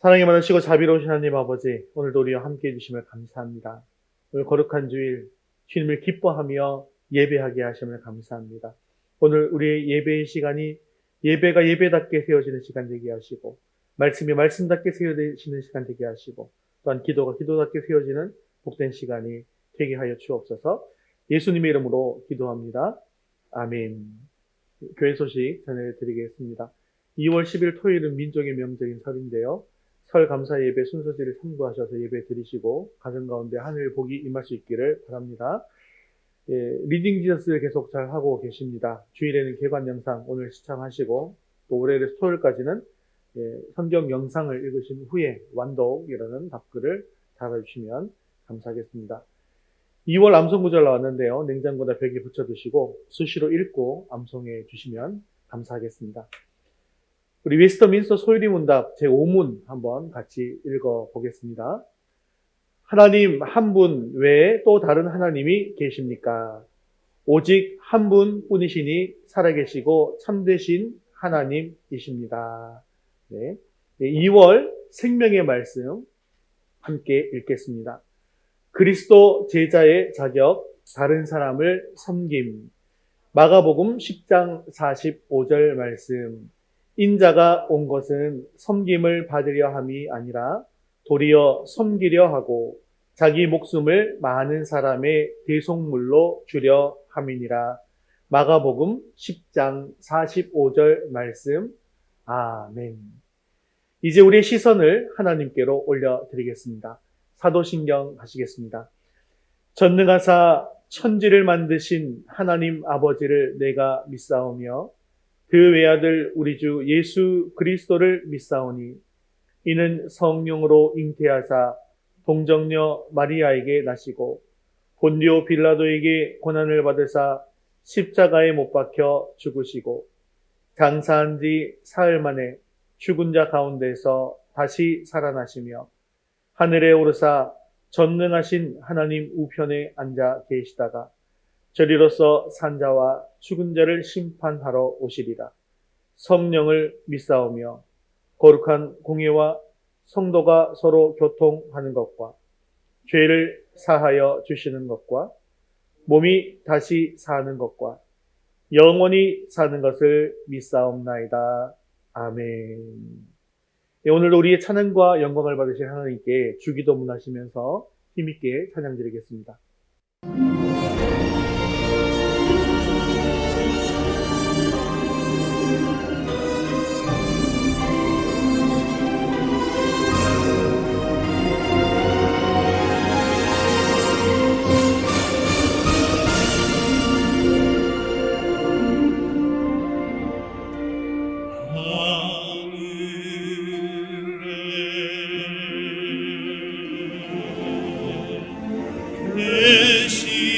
사랑이 많으시고 자비로우신 하나님 아버지, 오늘도 우리와 함께해 주심을 감사합니다. 오늘 거룩한 주일 주님을 기뻐하며 예배하게 하심을 감사합니다. 오늘 우리의 예배의 시간이 예배가 예배답게 세워지는 시간 되게 하시고, 말씀이 말씀답게 세워지는 시간 되게 하시고, 또한 기도가 기도답게 세워지는 복된 시간이 되게 하여 주옵소서. 예수님의 이름으로 기도합니다. 아멘. 교회 소식 전해드리겠습니다. 2월 10일 토요일은 민족의 명절인 설인데요. 설 감사 예배 순서지를 참고하셔서 예배 드리시고 가정 가운데 하늘 복이 임할 수 있기를 바랍니다. 리딩 지저스를 계속 잘 하고 계십니다. 주일에는 개관 영상 오늘 시청하시고 또 올해 토요일까지는 성경 영상을 읽으신 후에 완독이라는 답글을 달아주시면 감사하겠습니다. 2월 암송 구절 나왔는데요. 냉장고에다 벽에 붙여두시고 수시로 읽고 암송해 주시면 감사하겠습니다. 우리 웨스터민스터 소율이 문답 제5문 한번 같이 읽어보겠습니다. 하나님 한 분 외에 또 다른 하나님이 계십니까? 오직 한 분뿐이시니 살아계시고 참되신 하나님이십니다. 네. 2월 생명의 말씀 함께 읽겠습니다. 그리스도 제자의 자격, 다른 사람을 섬김. 마가복음 10장 45절 말씀. 인자가 온 것은 섬김을 받으려 함이 아니라 도리어 섬기려 하고 자기 목숨을 많은 사람의 대속물로 주려 함이니라. 마가복음 10장 45절 말씀. 아멘. 이제 우리의 시선을 하나님께로 올려드리겠습니다. 사도신경 하시겠습니다. 전능하사 천지를 만드신 하나님 아버지를 내가 믿사오며 그 외아들 우리 주 예수 그리스도를 믿사오니 이는 성령으로 잉태하사 동정녀 마리아에게 나시고 본디오 빌라도에게 고난을 받으사 십자가에 못 박혀 죽으시고 장사한 지 사흘 만에 죽은 자 가운데서 다시 살아나시며 하늘에 오르사 전능하신 하나님 우편에 앉아 계시다가 저리로서 산자와 죽은 자를 심판하러 오시리라. 성령을 믿사오며 거룩한 공예와 성도가 서로 교통하는 것과 죄를 사하여 주시는 것과 몸이 다시 사는 것과 영원히 사는 것을 믿사옵나이다. 아멘. 오늘도 우리의 찬양과 영광을 받으실 하나님께 주기도문 하시면서 힘있게 찬양 드리겠습니다. 계시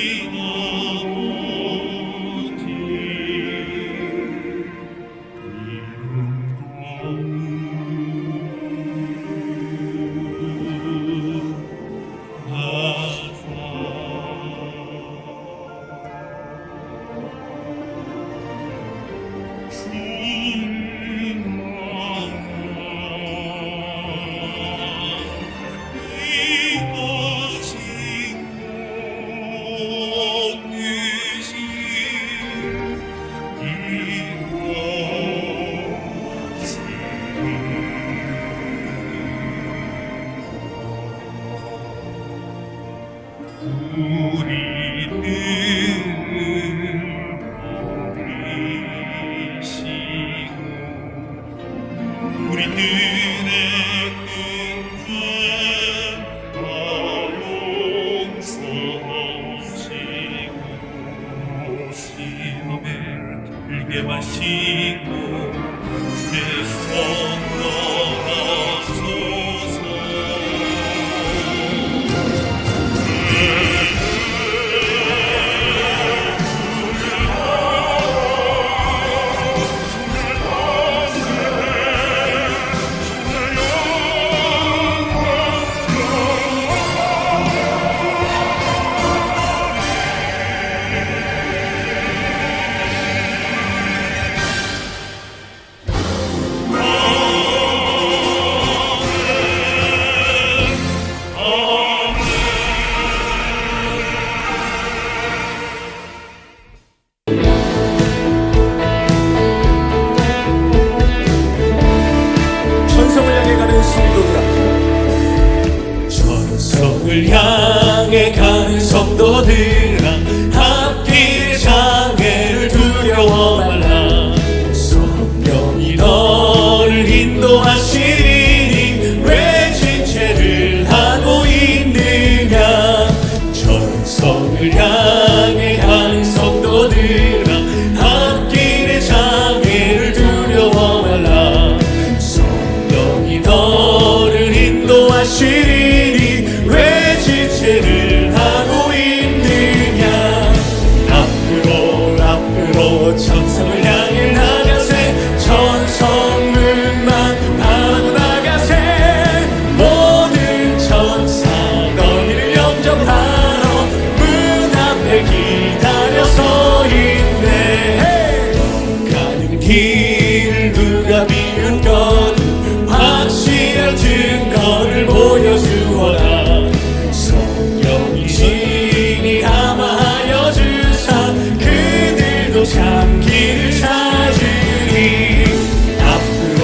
성도들아, 전성을 향해 가는 성도들아, 앞길의 장애를 두려워 말라. 성령이 너를 인도하시니 왜 지체를 하고 있느냐. 전성을 향해 가는 성도들아, 앞길의 장애를 두려워 말라. 성령이 너를 인도하시니 왜 지체를 하고 있느냐. 앞으로 앞으로 천성을 향해 나가세. 천성문만 바라보 나가세. 모든 천사 너희를 영접하러 문 앞에 기다려 서 있네. 가는 길 누가 비웃거든 확실한 증거를 보여주어라. 성령이 신이 감화하여 주사 그들도 참 길을 찾으리. 앞으로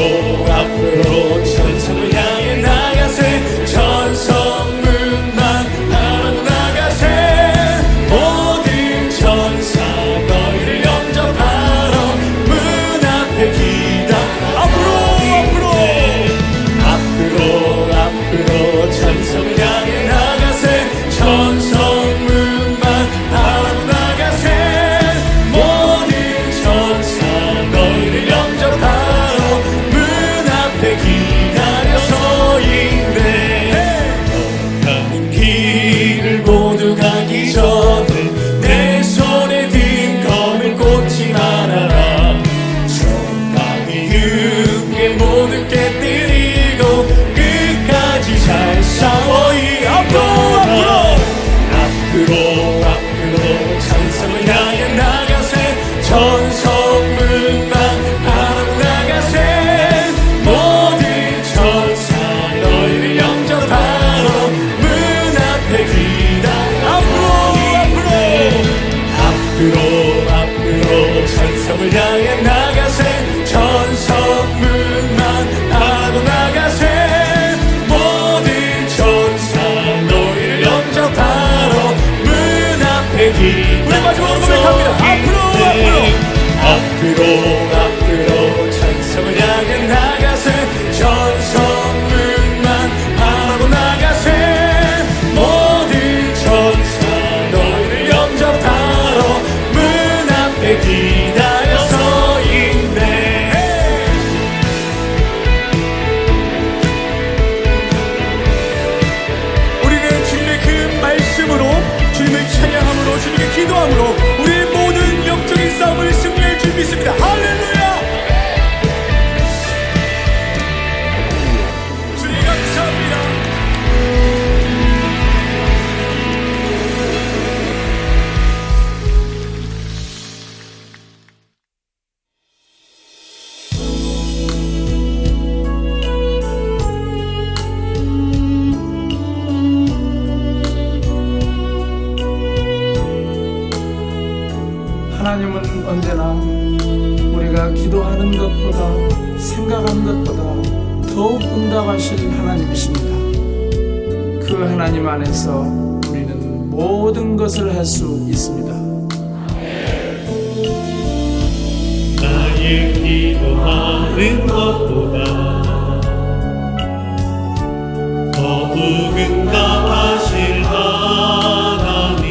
앞으로 천성을 향해 나가세. 천성문만 바라보 나가세. 모든 천사 너희를 영접하러 문 앞에 기다려. 앞으로 앞으로 천성을 향해 나가세. 천성문만 바라보 나가세. 모든 천사 너희를 영접하러 문 앞에 기다려 서 있네. 가는 길을 모두 가기 전에 내 손에 든 검을 꽂지 말아라. 정당히 육계 모두 깨뜨리고 끝까지 잘 싸워이. 앞으로 천성을 향해 나가세. 천성문만 바라보 나가세. 모든 천사 너희를 영접하러 문 앞에 기다려. 앞으로 천성을 향해 나가세. 천성문만 바라보 나가세. 모든 천사 너희를 영접하러 문 앞에 기다려. 우리 마지막으로 고백합니다. 앞으로 천성을 향해 나가세. 천성문만 바라보 나가세. 모든 천사 너희를 영접하러 문 앞에 기다려 서 있네. 우리는 주님의 그 말씀으로, 주님을 찬양함으로, 주님께 기도함으로 우리의 모든 영적인 싸움을 승리할 줄 믿습니다. 할렐루야. 주님 감사합니다. 하나님은 언제나 우리가 기도하는 것보다 생각하는 것보다 더욱 응답하실 하나님이십니다. 그 하나님 안에서 우리는 모든 것을 할 수 있습니다. 나의 기도하는 것보다 더욱 응답하실 하나님.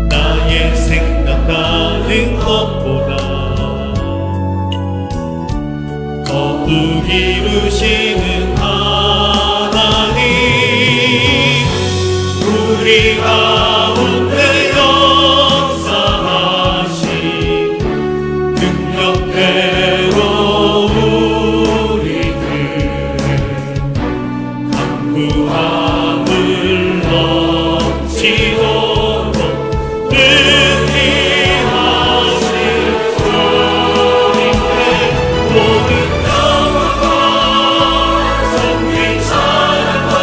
나의 생각하는 것보다 더욱 이루시는 하나님. 우리 가운데 역사하신 능력대로 우리들 강구함을 넘치도록 능히 하실 주님께 모든 영광과 성민 찬양과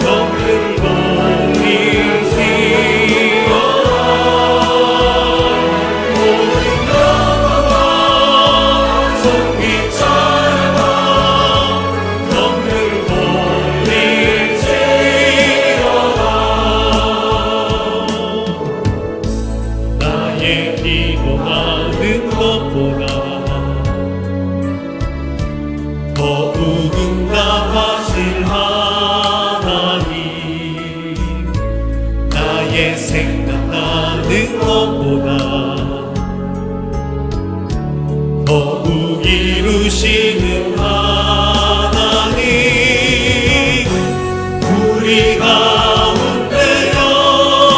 영을 돌리리. 더욱 응답하실 하나님, 나의 생각하는 것보다 더욱 이루시는 하나님, 우리 가운데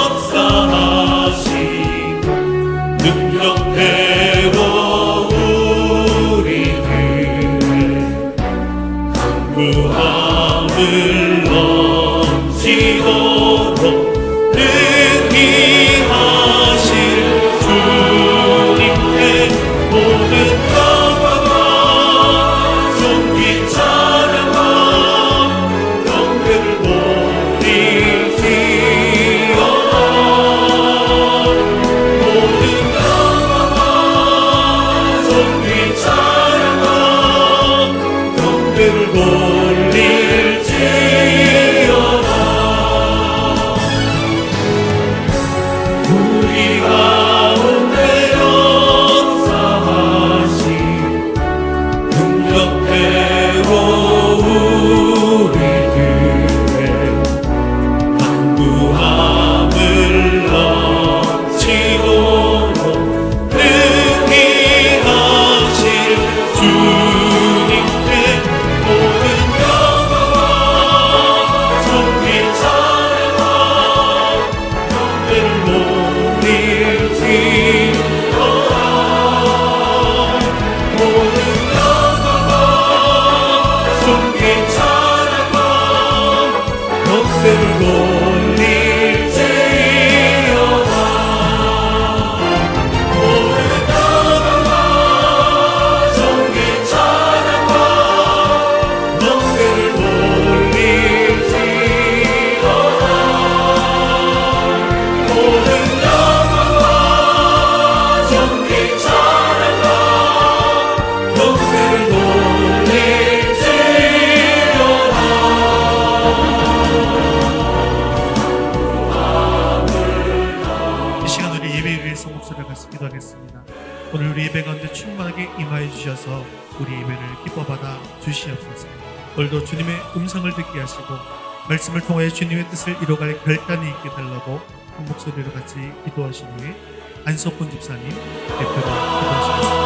역사하신 능력대로 우리들의 강구함을 넘치도록 능히 하실 주님께 모든 영광과 존귀 찬양과 경배를 돌리시오라. 모든 영광과 존귀 찬양과 경배를 돌릴지어다. 우리 가운데 역사하신 능력대로 우리들의 강구함을 넘치도록 능히 하실 주님께 모든 영광과 존귀 찬양과 경배를 돌릴지어다. 모든 영광과 존귀 찬양과 경배를 돌릴지어다. 모든 영광과 존귀 찬양과 경배를 돌릴지어다. 모든 영광과 존귀 찬양과 경배를 돌릴지어다. 이 시간 우리 예배를 위해서 목소리를 같이 기도하겠습니다. 오늘 우리 예배 가운데 충만하게 임하여 주셔서 우리 예배를 기뻐받아 주시옵소서. 오늘도 주님의 음성을 듣게 하시고 말씀을 통하여 주님의 뜻을 이뤄갈 결단이 있게 달라고 한 목소리로 같이 기도하신 후에 안석훈 집사님 대표로 기도하시겠습니다.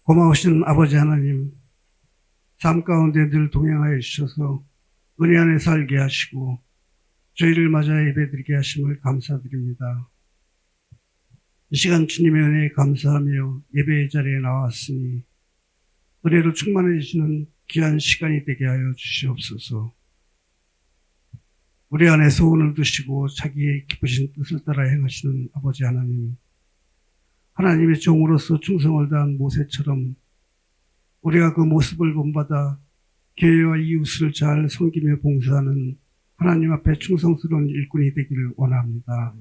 고마우신 아버지 하나님, 삶 가운데 늘 동행하여 주셔서 은혜 안에 살게 하시고 저희를 맞아 예배드리게 하심을 감사드립니다. 이 시간 주님의 은혜에 감사하며 예배의 자리에 나왔으니 은혜로 충만해지시는 귀한 시간이 되게 하여 주시옵소서. 우리 안에 소원을 두시고 자기의 기쁘신 뜻을 따라 행하시는 아버지 하나님, 하나님의 종으로서 충성을 다한 모세처럼 우리가 그 모습을 본받아 교회와 이웃을 잘 섬기며 봉사하는 하나님 앞에 충성스러운 일꾼이 되기를 원합니다.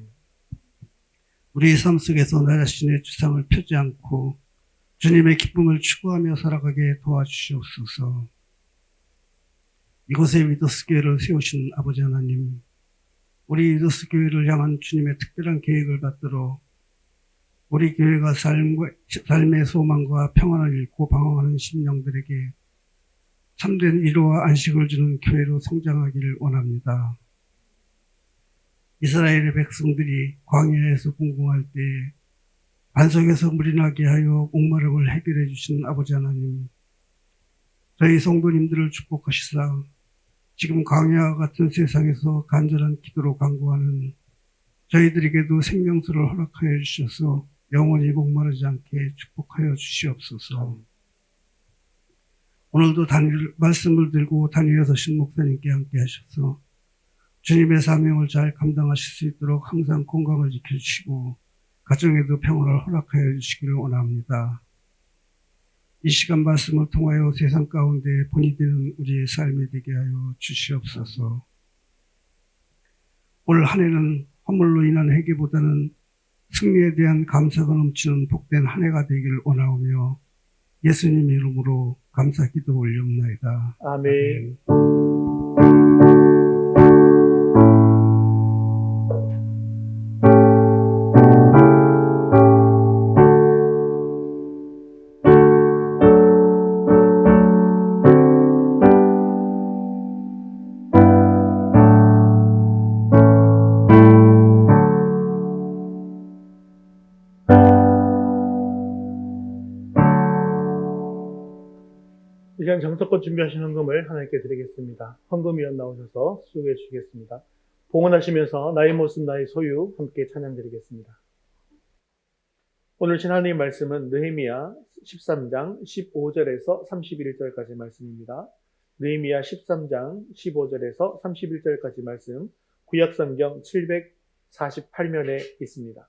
우리의 삶 속에서 나 자신의 주상을 펴지 않고 주님의 기쁨을 추구하며 살아가게 도와주시옵소서. 이곳에 위더스 교회를 세우신 아버지 하나님, 우리 위더스 교회를 향한 주님의 특별한 계획을 받들어 우리 교회가 삶의 소망과 평안을 잃고 방황하는 심령들에게 참된 위로와 안식을 주는 교회로 성장하기를 원합니다. 이스라엘의 백성들이 광야에서 궁궁할 때에 반석에서 물이 나게 하여 목마름을 해결해 주신 아버지 하나님, 저희 성도님들을 축복하시사 지금 광야와 같은 세상에서 간절한 기도로 간구하는 저희들에게도 생명수를 허락하여 주셔서 영원히 목마르지 않게 축복하여 주시옵소서. 오늘도 말씀을 들고 단위에 서신 목사님께 함께 하셔서 주님의 사명을 잘 감당하실 수 있도록 항상 건강을 지켜주시고 가정에도 평안을 허락하여 주시기를 원합니다. 이 시간 말씀을 통하여 세상 가운데 본이 되는 우리의 삶이 되게 하여 주시옵소서. 올 한 해는 허물로 인한 회개보다는 승리에 대한 감사가 넘치는 복된 한 해가 되기를 원하오며 예수님의 이름으로 감사 기도 올려옵나이다. 아멘. 이 시간 정성껏 준비하신 헌금을 하나님께 드리겠습니다. 헌금위원 나오셔서 수고해 주시겠습니다. 봉헌하시면서 나의 모습 나의 소유 함께 찬양 드리겠습니다. 오늘 신 하나님 말씀은 느헤미야 13장 15절에서 31절까지 말씀입니다. 느헤미야 13장 15절에서 31절까지 말씀, 구약성경 748면에 있습니다.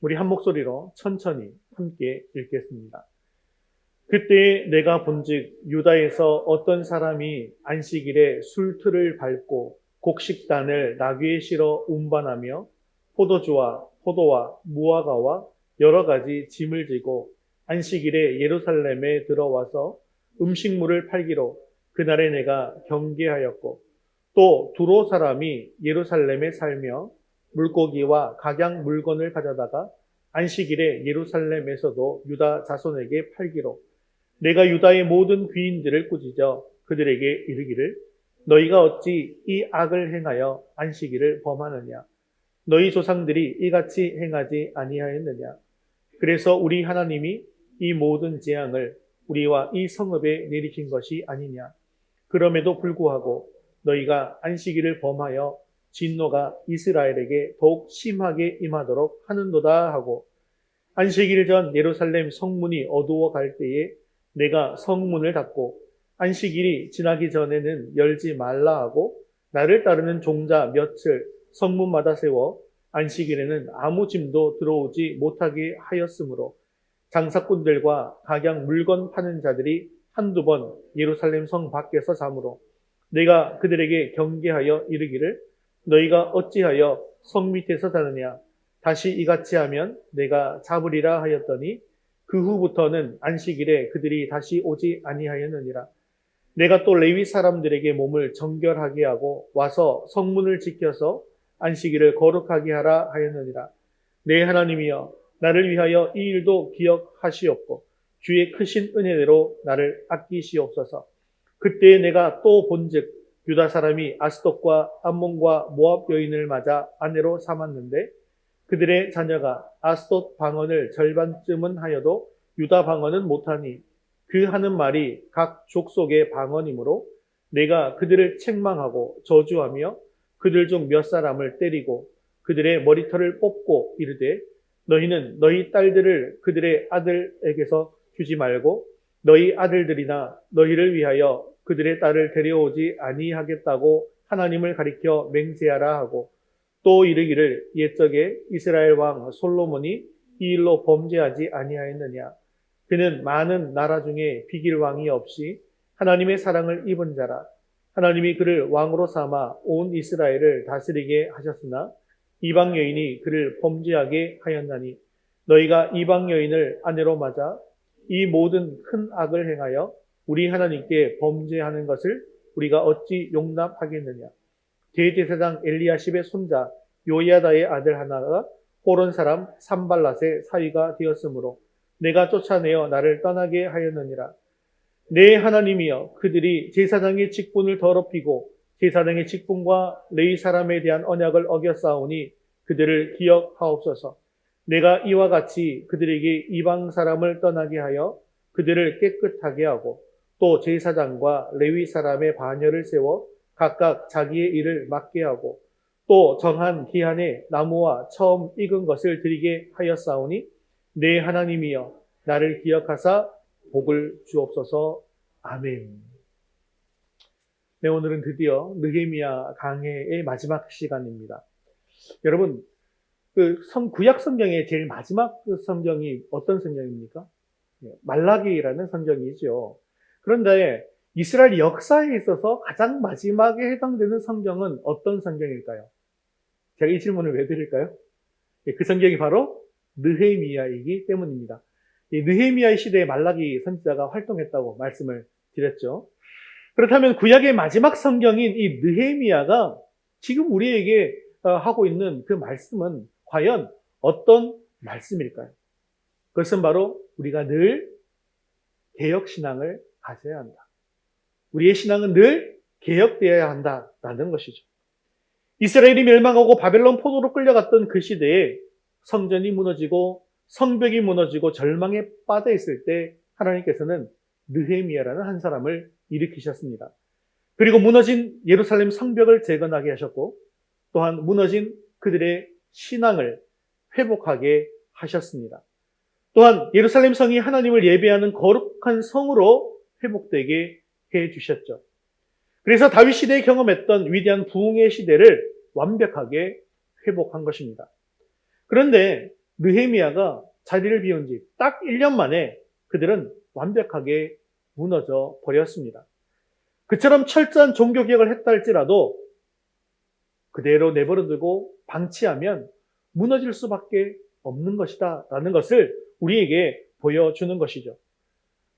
우리 한 목소리로 천천히 함께 읽겠습니다. 그때 내가 본즉 유다에서 어떤 사람이 안식일에 술틀을 밟고 곡식단을 나귀에 실어 운반하며 포도주와 포도와 무화과와 여러 가지 짐을 지고 안식일에 예루살렘에 들어와서 음식물을 팔기로 그날에 내가 경계하였고, 또 두로 사람이 예루살렘에 살며 물고기와 각양 물건을 가져다가 안식일에 예루살렘에서도 유다 자손에게 팔기로 내가 유다의 모든 귀인들을 꾸짖어 그들에게 이르기를 너희가 어찌 이 악을 행하여 안식일을 범하느냐? 너희 조상들이 이같이 행하지 아니하였느냐? 그래서 우리 하나님이 이 모든 재앙을 우리와 이 성읍에 내리신 것이 아니냐? 그럼에도 불구하고 너희가 안식일을 범하여 진노가 이스라엘에게 더욱 심하게 임하도록 하는도다 하고, 안식일 전 예루살렘 성문이 어두워 갈 때에 내가 성문을 닫고 안식일이 지나기 전에는 열지 말라 하고, 나를 따르는 종자 몇을 성문마다 세워 안식일에는 아무 짐도 들어오지 못하게 하였으므로 장사꾼들과 각양 물건 파는 자들이 한두 번 예루살렘 성 밖에서 자므로 내가 그들에게 경계하여 이르기를 너희가 어찌하여 성 밑에서 자느냐? 다시 이같이 하면 내가 잡으리라 하였더니 그 후부터는 안식일에 그들이 다시 오지 아니하였느니라. 내가 또 레위 사람들에게 몸을 정결하게 하고 와서 성문을 지켜서 안식일을 거룩하게 하라 하였느니라. 내 하나님이여, 나를 위하여 이 일도 기억하시옵고 주의 크신 은혜대로 나를 아끼시옵소서. 그때 내가 또 본즉 유다 사람이 아스돗과 암몬과 모압 여인을 맞아 아내로 삼았는데 그들의 자녀가 아스돗 방언을 절반쯤은 하여도 유다 방언은 못하니 그 하는 말이 각 족속의 방언이므로 내가 그들을 책망하고 저주하며 그들 중 몇 사람을 때리고 그들의 머리털을 뽑고 이르되 너희는 너희 딸들을 그들의 아들에게서 주지 말고 너희 아들들이나 너희를 위하여 그들의 딸을 데려오지 아니하겠다고 하나님을 가리켜 맹세하라 하고, 또 이르기를 옛적에 이스라엘 왕 솔로몬이 이 일로 범죄하지 아니하였느냐? 그는 많은 나라 중에 비길 왕이 없이 하나님의 사랑을 입은 자라. 하나님이 그를 왕으로 삼아 온 이스라엘을 다스리게 하셨으나 이방 여인이 그를 범죄하게 하였나니 너희가 이방 여인을 아내로 맞아 이 모든 큰 악을 행하여 우리 하나님께 범죄하는 것을 우리가 어찌 용납하겠느냐? 대제사장 엘리야십의 손자 요야다의 아들 하나가 호론 사람 산발랏의 사위가 되었으므로 내가 쫓아내어 나를 떠나게 하였느니라. 내 하나님이여, 그들이 제사장의 직분을 더럽히고 제사장의 직분과 레위 사람에 대한 언약을 어겼사오니 그들을 기억하옵소서. 내가 이와 같이 그들에게 이방 사람을 떠나게 하여 그들을 깨끗하게 하고 또 제사장과 레위 사람의 반열을 세워 각각 자기의 일을 맡게 하고 또 정한 기한에 나무와 처음 익은 것을 드리게 하였사오니 내 하나님이여, 나를 기억하사 복을 주옵소서. 아멘. 네, 오늘은 드디어 느헤미야 강해의 마지막 시간입니다. 여러분, 구약 성경의 제일 마지막 성경이 어떤 성경입니까? 말라기라는 성경이죠. 그런데 이스라엘 역사에 있어서 가장 마지막에 해당되는 성경은 어떤 성경일까요? 제가 이 질문을 왜 드릴까요? 그 성경이 바로 느헤미야이기 때문입니다. 이 느헤미야의 시대에 말라기 선지자가 활동했다고 말씀을 드렸죠. 그렇다면 구약의 마지막 성경인 이 느헤미야가 지금 우리에게 하고 있는 그 말씀은 과연 어떤 말씀일까요? 그것은 바로 우리가 늘 개혁신앙을 가져야 한다. 우리의 신앙은 늘 개혁되어야 한다라는 것이죠. 이스라엘이 멸망하고 바벨론 포로로 끌려갔던 그 시대에 성전이 무너지고 성벽이 무너지고 절망에 빠져 있을 때 하나님께서는 느헤미야라는 한 사람을 일으키셨습니다. 그리고 무너진 예루살렘 성벽을 재건하게 하셨고 또한 무너진 그들의 신앙을 회복하게 하셨습니다. 또한 예루살렘 성이 하나님을 예배하는 거룩한 성으로 회복되게 해 주셨죠. 그래서 다윗 시대에 경험했던 위대한 부흥의 시대를 완벽하게 회복한 것입니다. 그런데 느헤미야가 자리를 비운 지 딱 1년 만에 그들은 완벽하게 무너져 버렸습니다. 그처럼 철저한 종교개혁을 했다 할지라도 그대로 내버려두고 방치하면 무너질 수밖에 없는 것이다 라는 것을 우리에게 보여주는 것이죠.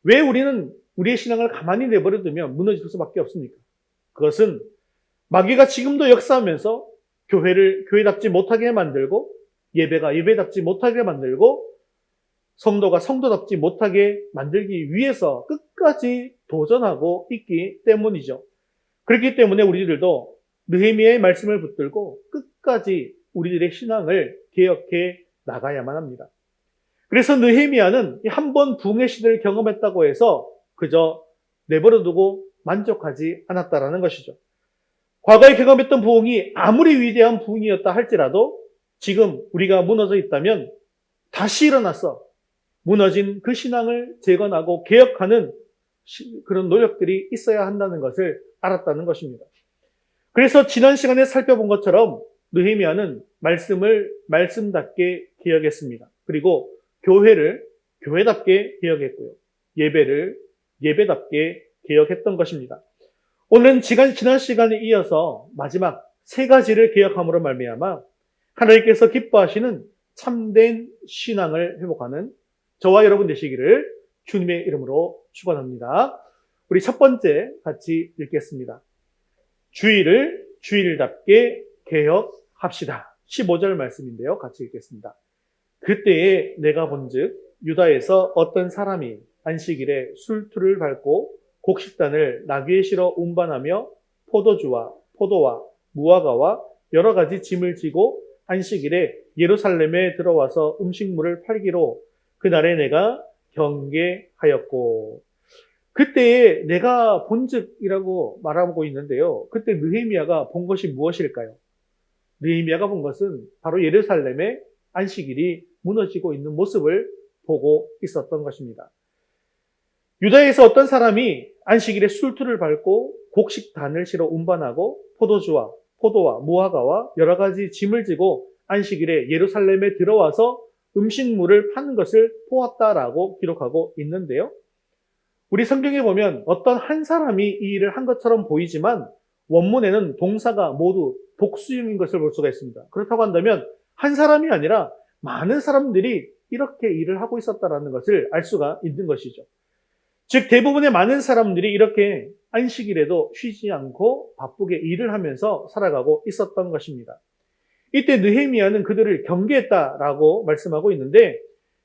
왜 우리는 우리의 신앙을 가만히 내버려두면 무너질 수밖에 없습니까? 그것은 마귀가 지금도 역사하면서 교회를 교회답지 못하게 만들고 예배가 예배답지 못하게 만들고 성도가 성도답지 못하게 만들기 위해서 끝까지 도전하고 있기 때문이죠. 그렇기 때문에 우리들도 느헤미야의 말씀을 붙들고 끝까지 우리들의 신앙을 개혁해 나가야만 합니다. 그래서 느헤미야는 한 번 부흥의 시대를 경험했다고 해서 그저 내버려두고 만족하지 않았다라는 것이죠. 과거에 경험했던 부흥이 아무리 위대한 부흥이었다 할지라도 지금 우리가 무너져 있다면 다시 일어나서 무너진 그 신앙을 재건하고 개혁하는 그런 노력들이 있어야 한다는 것을 알았다는 것입니다. 그래서 지난 시간에 살펴본 것처럼 느헤미야는 말씀을 말씀답게 개혁했습니다. 그리고 교회를 교회답게 개혁했고요. 예배를 예배답게 개혁했던 것입니다. 오늘은 지난 시간에 이어서 마지막 세 가지를 개혁함으로 말미암아 하나님께서 기뻐하시는 참된 신앙을 회복하는 저와 여러분 되시기를 주님의 이름으로 축원합니다. 우리 첫 번째 같이 읽겠습니다. 주일을 주일답게 개혁합시다. 15절 말씀인데요. 같이 읽겠습니다. 그때에 내가 본즉 유다에서 어떤 사람이 안식일에 술투를 밟고 곡식단을 나귀에 실어 운반하며 포도와 무화과와 여러 가지 짐을 지고 안식일에 예루살렘에 들어와서 음식물을 팔기로 그날에 내가 경계하였고. 그때에 내가 본즉이라고 말하고 있는데요. 그때 느헤미야가 본 것이 무엇일까요? 느헤미야가 본 것은 바로 예루살렘의 안식일이 무너지고 있는 모습을 보고 있었던 것입니다. 유다에서 어떤 사람이 안식일에 술투를 밟고 곡식단을 실어 운반하고 포도와 무화과와 여러 가지 짐을 지고 안식일에 예루살렘에 들어와서 음식물을 파는 것을 보았다라고 기록하고 있는데요. 우리 성경에 보면 어떤 한 사람이 이 일을 한 것처럼 보이지만 원문에는 동사가 모두 복수형인 것을 볼 수가 있습니다. 그렇다고 한다면 한 사람이 아니라 많은 사람들이 이렇게 일을 하고 있었다는 것을 알 수가 있는 것이죠. 즉 대부분의 많은 사람들이 이렇게 안식일에도 쉬지 않고 바쁘게 일을 하면서 살아가고 있었던 것입니다. 이때 느헤미야는 그들을 경계했다라고 말씀하고 있는데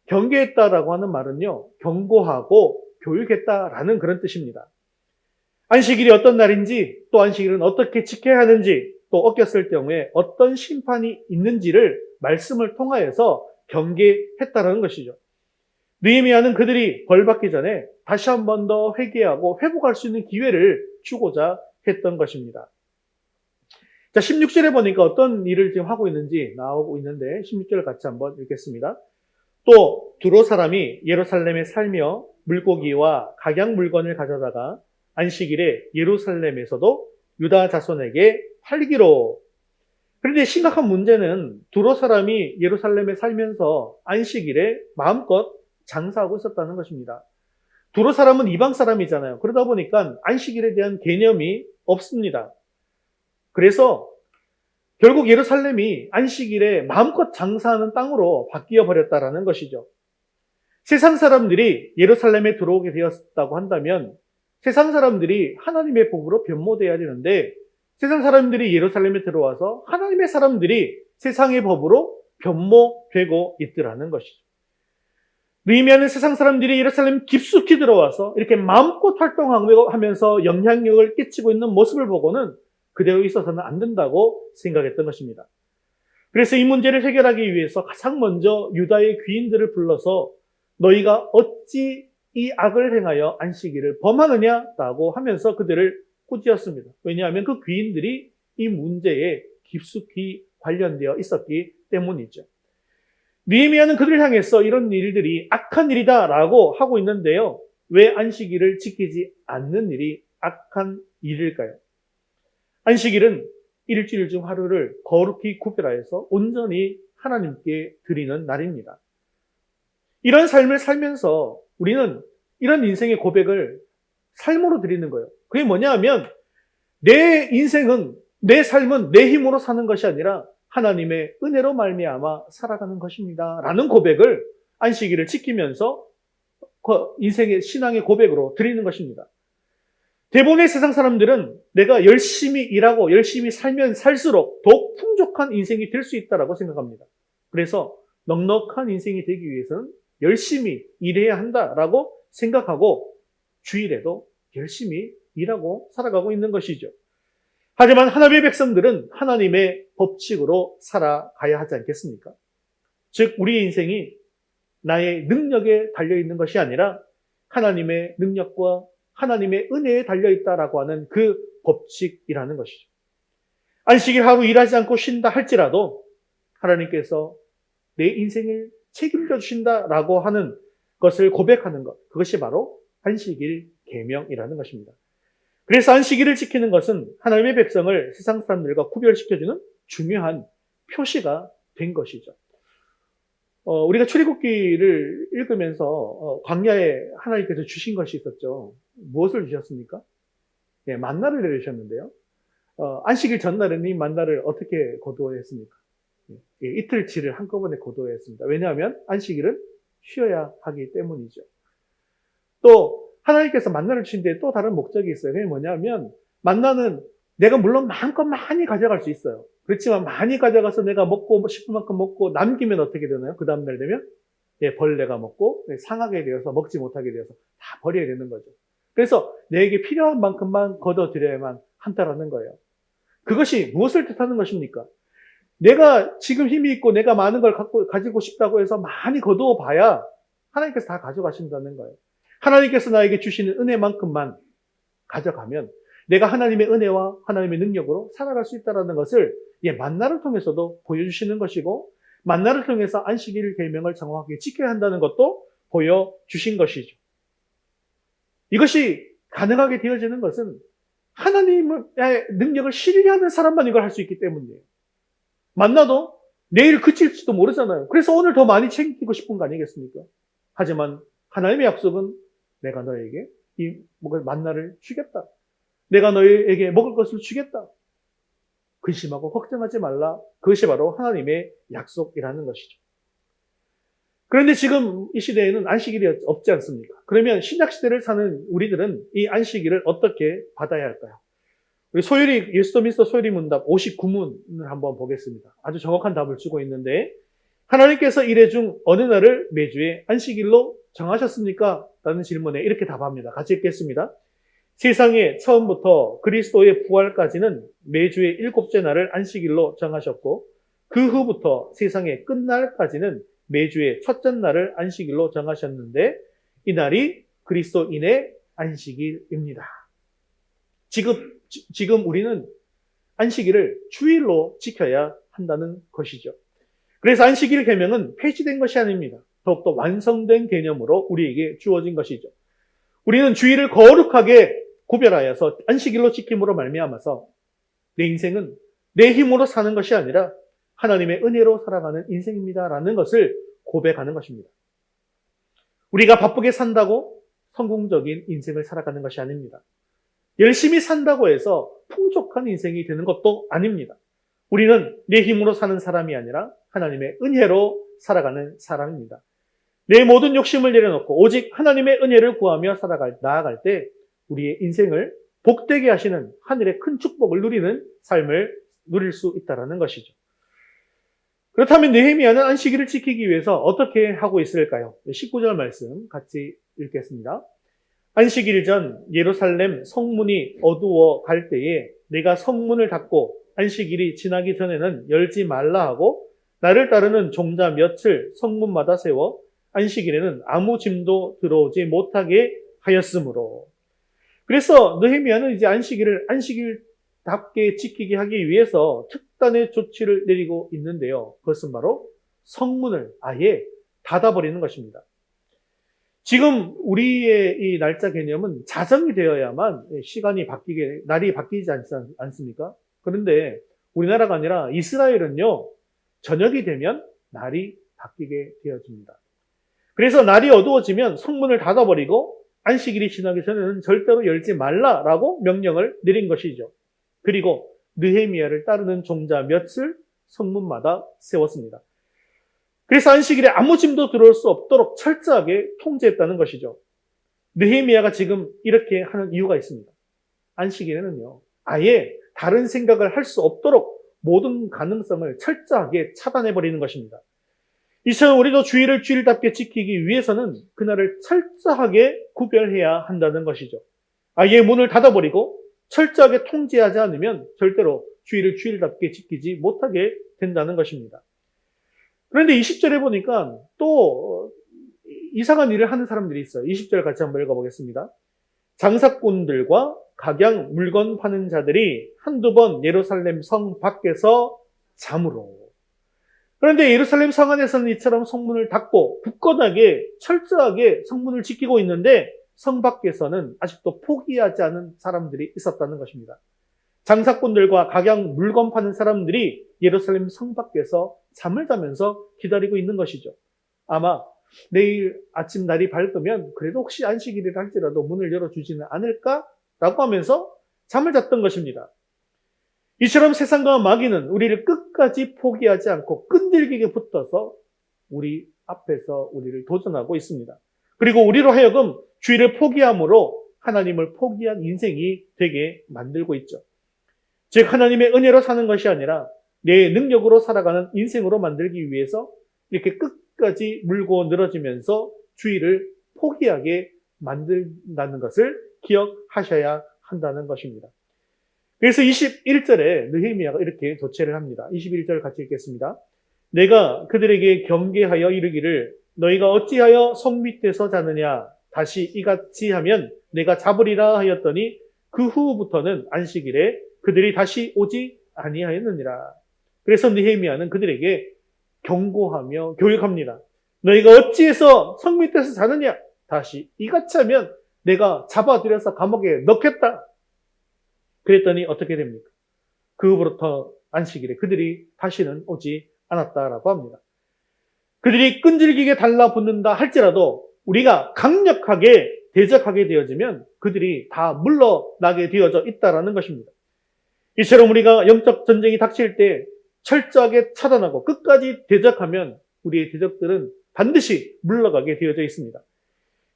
경계했다라고 하는 말은요. 경고하고 교육했다라는 그런 뜻입니다. 안식일이 어떤 날인지 또 안식일은 어떻게 지켜야 하는지 또 어겼을 경우에 어떤 심판이 있는지를 말씀을 통하여서 경계했다라는 것이죠. 느헤미야는 그들이 벌받기 전에 다시 한 번 더 회개하고 회복할 수 있는 기회를 주고자 했던 것입니다. 자, 16절에 보니까 어떤 일을 지금 하고 있는지 나오고 있는데 16절을 같이 한번 읽겠습니다. 또 두로 사람이 예루살렘에 살며 물고기와 각양 물건을 가져다가 안식일에 예루살렘에서도 유다 자손에게 팔기로. 그런데 심각한 문제는 두로 사람이 예루살렘에 살면서 안식일에 마음껏 장사하고 있었다는 것입니다. 두로 사람은 이방 사람이잖아요. 그러다 보니까 안식일에 대한 개념이 없습니다. 그래서 결국 예루살렘이 안식일에 마음껏 장사하는 땅으로 바뀌어 버렸다라는 것이죠. 세상 사람들이 예루살렘에 들어오게 되었다고 한다면 세상 사람들이 하나님의 복으로 변모되어야 되는데 세상 사람들이 예루살렘에 들어와서 하나님의 사람들이 세상의 법으로 변모되고 있더라는 것이죠. 의미하는 세상 사람들이 예루살렘 깊숙이 들어와서 이렇게 마음껏 활동하면서 영향력을 끼치고 있는 모습을 보고는 그대로 있어서는 안 된다고 생각했던 것입니다. 그래서 이 문제를 해결하기 위해서 가장 먼저 유다의 귀인들을 불러서 너희가 어찌 이 악을 행하여 안식일을 범하느냐라고 하면서 그들을 꾸짖었습니다. 왜냐하면 그 귀인들이 이 문제에 깊숙이 관련되어 있었기 때문이죠. 느헤미야는 그들을 향해서 이런 일들이 악한 일이다라고 하고 있는데요. 왜 안식일을 지키지 않는 일이 악한 일일까요? 안식일은 일주일 중 하루를 거룩히 구별하여서 온전히 하나님께 드리는 날입니다. 이런 삶을 살면서 우리는 이런 인생의 고백을 삶으로 드리는 거예요. 그게 뭐냐 하면 내 인생은, 내 삶은 내 힘으로 사는 것이 아니라 하나님의 은혜로 말미암아 살아가는 것입니다 라는 고백을 안식일을 지키면서 인생의 신앙의 고백으로 드리는 것입니다. 대부분의 세상 사람들은 내가 열심히 일하고 열심히 살면 살수록 더욱 풍족한 인생이 될 수 있다고 생각합니다. 그래서 넉넉한 인생이 되기 위해서는 열심히 일해야 한다라고 생각하고 주일에도 열심히 일하고 살아가고 있는 것이죠. 하지만 하나님의 백성들은 하나님의 법칙으로 살아가야 하지 않겠습니까? 즉 우리의 인생이 나의 능력에 달려있는 것이 아니라 하나님의 능력과 하나님의 은혜에 달려있다라고 하는 그 법칙이라는 것이죠. 안식일 하루 일하지 않고 쉰다 할지라도 하나님께서 내 인생을 책임져 주신다라고 하는 것을 고백하는 것, 그것이 바로 안식일 계명이라는 것입니다. 그래서 안식일을 지키는 것은 하나님의 백성을 세상 사람들과 구별시켜주는 중요한 표시가 된 것이죠. 우리가 출애굽기를 읽으면서 광야에 하나님께서 주신 것이 있었죠. 무엇을 주셨습니까? 예, 만나를 내리셨는데요. 안식일 전날에는 이 만나를 어떻게 거두어냈습니까? 예, 이틀치를 한꺼번에 거두어냈습니다. 왜냐하면 안식일은 쉬어야 하기 때문이죠. 또 하나님께서 만나를 주신 데 또 다른 목적이 있어요. 그게 뭐냐면 만나는 내가 물론 마음껏 많이 가져갈 수 있어요. 그렇지만 많이 가져가서 내가 먹고 싶은 만큼 먹고 남기면 어떻게 되나요? 그 다음날 되면 벌레가 먹고 상하게 되어서 먹지 못하게 되어서 다 버려야 되는 거죠. 그래서 내게 필요한 만큼만 걷어들여야만 한다라는 거예요. 그것이 무엇을 뜻하는 것입니까? 내가 지금 힘이 있고 내가 많은 걸 가지고 싶다고 해서 많이 거두어 봐야 하나님께서 다 가져가신다는 거예요. 하나님께서 나에게 주시는 은혜만큼만 가져가면 내가 하나님의 은혜와 하나님의 능력으로 살아갈 수 있다는 것을 만나를 통해서도 보여주시는 것이고 만나를 통해서 안식일 계명을 정확하게 지켜야 한다는 것도 보여주신 것이죠. 이것이 가능하게 되어지는 것은 하나님의 능력을 신뢰하는 사람만 이걸 할 수 있기 때문이에요. 만나도 내일 그칠지도 모르잖아요. 그래서 오늘 더 많이 챙기고 싶은 거 아니겠습니까? 하지만 하나님의 약속은 내가 너에게 이 만나를 주겠다. 내가 너에게 먹을 것을 주겠다. 근심하고 걱정하지 말라. 그것이 바로 하나님의 약속이라는 것이죠. 그런데 지금 이 시대에는 안식일이 없지 않습니까? 그러면 신약시대를 사는 우리들은 이 안식일을 어떻게 받아야 할까요? 우리 예수도민스터 소요리 문답 59문을 한번 보겠습니다. 아주 정확한 답을 주고 있는데 하나님께서 이래 중 어느 날을 매주의 안식일로 정하셨습니까? 라는 질문에 이렇게 답합니다. 같이 읽겠습니다. 세상에 처음부터 그리스도의 부활까지는 매주의 7째 날을 안식일로 정하셨고 그 후부터 세상의 끝날까지는 매주의 첫째 날을 안식일로 정하셨는데 이 날이 그리스도인의 안식일입니다. 지금 우리는 안식일을 주일로 지켜야 한다는 것이죠. 그래서 안식일 계명은 폐지된 것이 아닙니다. 더욱더 완성된 개념으로 우리에게 주어진 것이죠. 우리는 주일을 거룩하게 구별하여서 안식일로 지킴으로 말미암아서 내 인생은 내 힘으로 사는 것이 아니라 하나님의 은혜로 살아가는 인생입니다라는 것을 고백하는 것입니다. 우리가 바쁘게 산다고 성공적인 인생을 살아가는 것이 아닙니다. 열심히 산다고 해서 풍족한 인생이 되는 것도 아닙니다. 우리는 내 힘으로 사는 사람이 아니라 하나님의 은혜로 살아가는 사람입니다. 내 모든 욕심을 내려놓고 오직 하나님의 은혜를 구하며 나아갈 때 우리의 인생을 복되게 하시는 하늘의 큰 축복을 누리는 삶을 누릴 수 있다는 것이죠. 그렇다면 느헤미야는 안식일을 지키기 위해서 어떻게 하고 있을까요? 19절 말씀 같이 읽겠습니다. 안식일 전 예루살렘 성문이 어두워 갈 때에 내가 성문을 닫고 안식일이 지나기 전에는 열지 말라 하고 나를 따르는 종자 몇을 성문마다 세워 안식일에는 아무 짐도 들어오지 못하게 하였으므로. 그래서 느헤미야는 이제 안식일을 안식일답게 지키게 하기 위해서 특단의 조치를 내리고 있는데요. 그것은 바로 성문을 아예 닫아버리는 것입니다. 지금 우리의 이 날짜 개념은 자정이 되어야만 날이 바뀌지 않습니까? 그런데 우리나라가 아니라 이스라엘은요, 저녁이 되면 날이 바뀌게 되어집니다. 그래서 날이 어두워지면 성문을 닫아버리고 안식일이 지나기 전에는 절대로 열지 말라라고 명령을 내린 것이죠. 그리고 느헤미야를 따르는 종자 몇을 성문마다 세웠습니다. 그래서 안식일에 아무 짐도 들어올 수 없도록 철저하게 통제했다는 것이죠. 느헤미야가 지금 이렇게 하는 이유가 있습니다. 안식일에는요, 아예 다른 생각을 할 수 없도록 모든 가능성을 철저하게 차단해버리는 것입니다. 이처럼 우리도 주일을 주일답게 지키기 위해서는 그날을 철저하게 구별해야 한다는 것이죠. 아예 문을 닫아버리고 철저하게 통제하지 않으면 절대로 주일을 주일답게 지키지 못하게 된다는 것입니다. 그런데 20절에 보니까 또 이상한 일을 하는 사람들이 있어요. 20절 같이 한번 읽어보겠습니다. 장사꾼들과 각양 물건 파는 자들이 한두 번 예루살렘 성 밖에서 잠으로. 그런데 예루살렘 성 안에서는 이처럼 성문을 닫고 굳건하게 철저하게 성문을 지키고 있는데 성 밖에서는 아직도 포기하지 않은 사람들이 있었다는 것입니다. 장사꾼들과 각양 물건 파는 사람들이 예루살렘 성 밖에서 잠을 자면서 기다리고 있는 것이죠. 아마 내일 아침 날이 밝으면 그래도 혹시 안식일이라 할지라도 문을 열어주지는 않을까라고 하면서 잠을 잤던 것입니다. 이처럼 세상과 마귀는 우리를 끝까지 포기하지 않고 끈질기게 붙어서 우리 앞에서 우리를 도전하고 있습니다. 그리고 우리로 하여금 주의를 포기함으로 하나님을 포기한 인생이 되게 만들고 있죠. 즉 하나님의 은혜로 사는 것이 아니라 내 능력으로 살아가는 인생으로 만들기 위해서 이렇게 끝까지 물고 늘어지면서 주의를 포기하게 만든다는 것을 기억하셔야 한다는 것입니다. 그래서 21절에 느헤미야가 이렇게 조치를 합니다. 21절 같이 읽겠습니다. 내가 그들에게 경계하여 이르기를 너희가 어찌하여 성 밑에서 자느냐 다시 이같이 하면 내가 잡으리라 하였더니 그 후부터는 안식일에 그들이 다시 오지 아니하였느니라. 그래서 느헤미야는 그들에게 경고하며 교육합니다. 너희가 어찌해서 성 밑에서 자느냐 다시 이같이 하면 내가 잡아들여서 감옥에 넣겠다. 그랬더니 어떻게 됩니까? 그 후부터 안식일에 그들이 다시는 오지 않았다라고 합니다. 그들이 끈질기게 달라붙는다 할지라도 우리가 강력하게 대적하게 되어지면 그들이 다 물러나게 되어져 있다라는 것입니다. 이처럼 우리가 영적 전쟁이 닥칠 때 철저하게 차단하고 끝까지 대적하면 우리의 대적들은 반드시 물러가게 되어져 있습니다.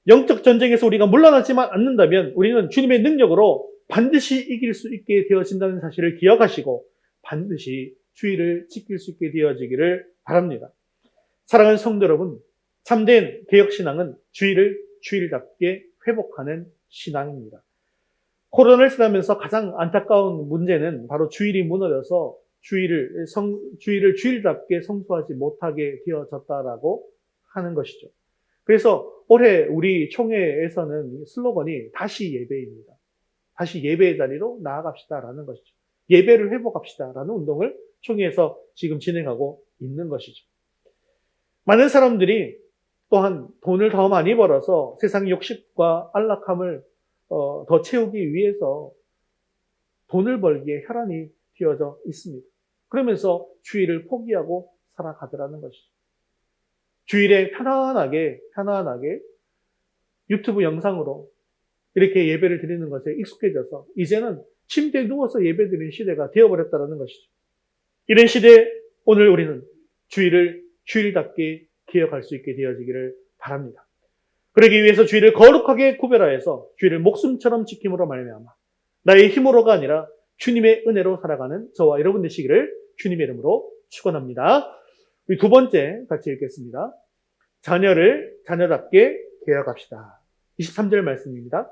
영적 전쟁에서 우리가 물러나지만 않는다면 우리는 주님의 능력으로 반드시 이길 수 있게 되어진다는 사실을 기억하시고 반드시 주의를 지킬 수 있게 되어지기를 바랍니다. 사랑하는 성도 여러분, 참된 개혁신앙은 주의를 주일답게 회복하는 신앙입니다. 코로나를 지나면서 가장 안타까운 문제는 바로 주일이 무너져서 주일을 주일답게 성수하지 못하게 되어졌다라고 하는 것이죠. 그래서 올해 우리 총회에서는 슬로건이 다시 예배입니다. 다시 예배의 자리로 나아갑시다라는 것이죠. 예배를 회복합시다라는 운동을 총회에서 지금 진행하고 있는 것이죠. 많은 사람들이 또한 돈을 더 많이 벌어서 세상 욕심과 안락함을 더 채우기 위해서 돈을 벌기에 혈안이 휘어져 있습니다. 그러면서 주일을 포기하고 살아가더라는 것이죠. 주일에 편안하게 유튜브 영상으로 이렇게 예배를 드리는 것에 익숙해져서 이제는 침대에 누워서 예배 드리는 시대가 되어버렸다는 것이죠. 이런 시대에 오늘 우리는 주일을 주일답게 기억할 수 있게 되어지기를 바랍니다. 그러기 위해서 주일을 거룩하게 구별하여서 주일을 목숨처럼 지킴으로 말미암아 나의 힘으로가 아니라 주님의 은혜로 살아가는 저와 여러분 되시기를 주님의 이름으로 축원합니다. 두 번째 같이 읽겠습니다. 자녀를 자녀답게 계약합시다. 23절 말씀입니다.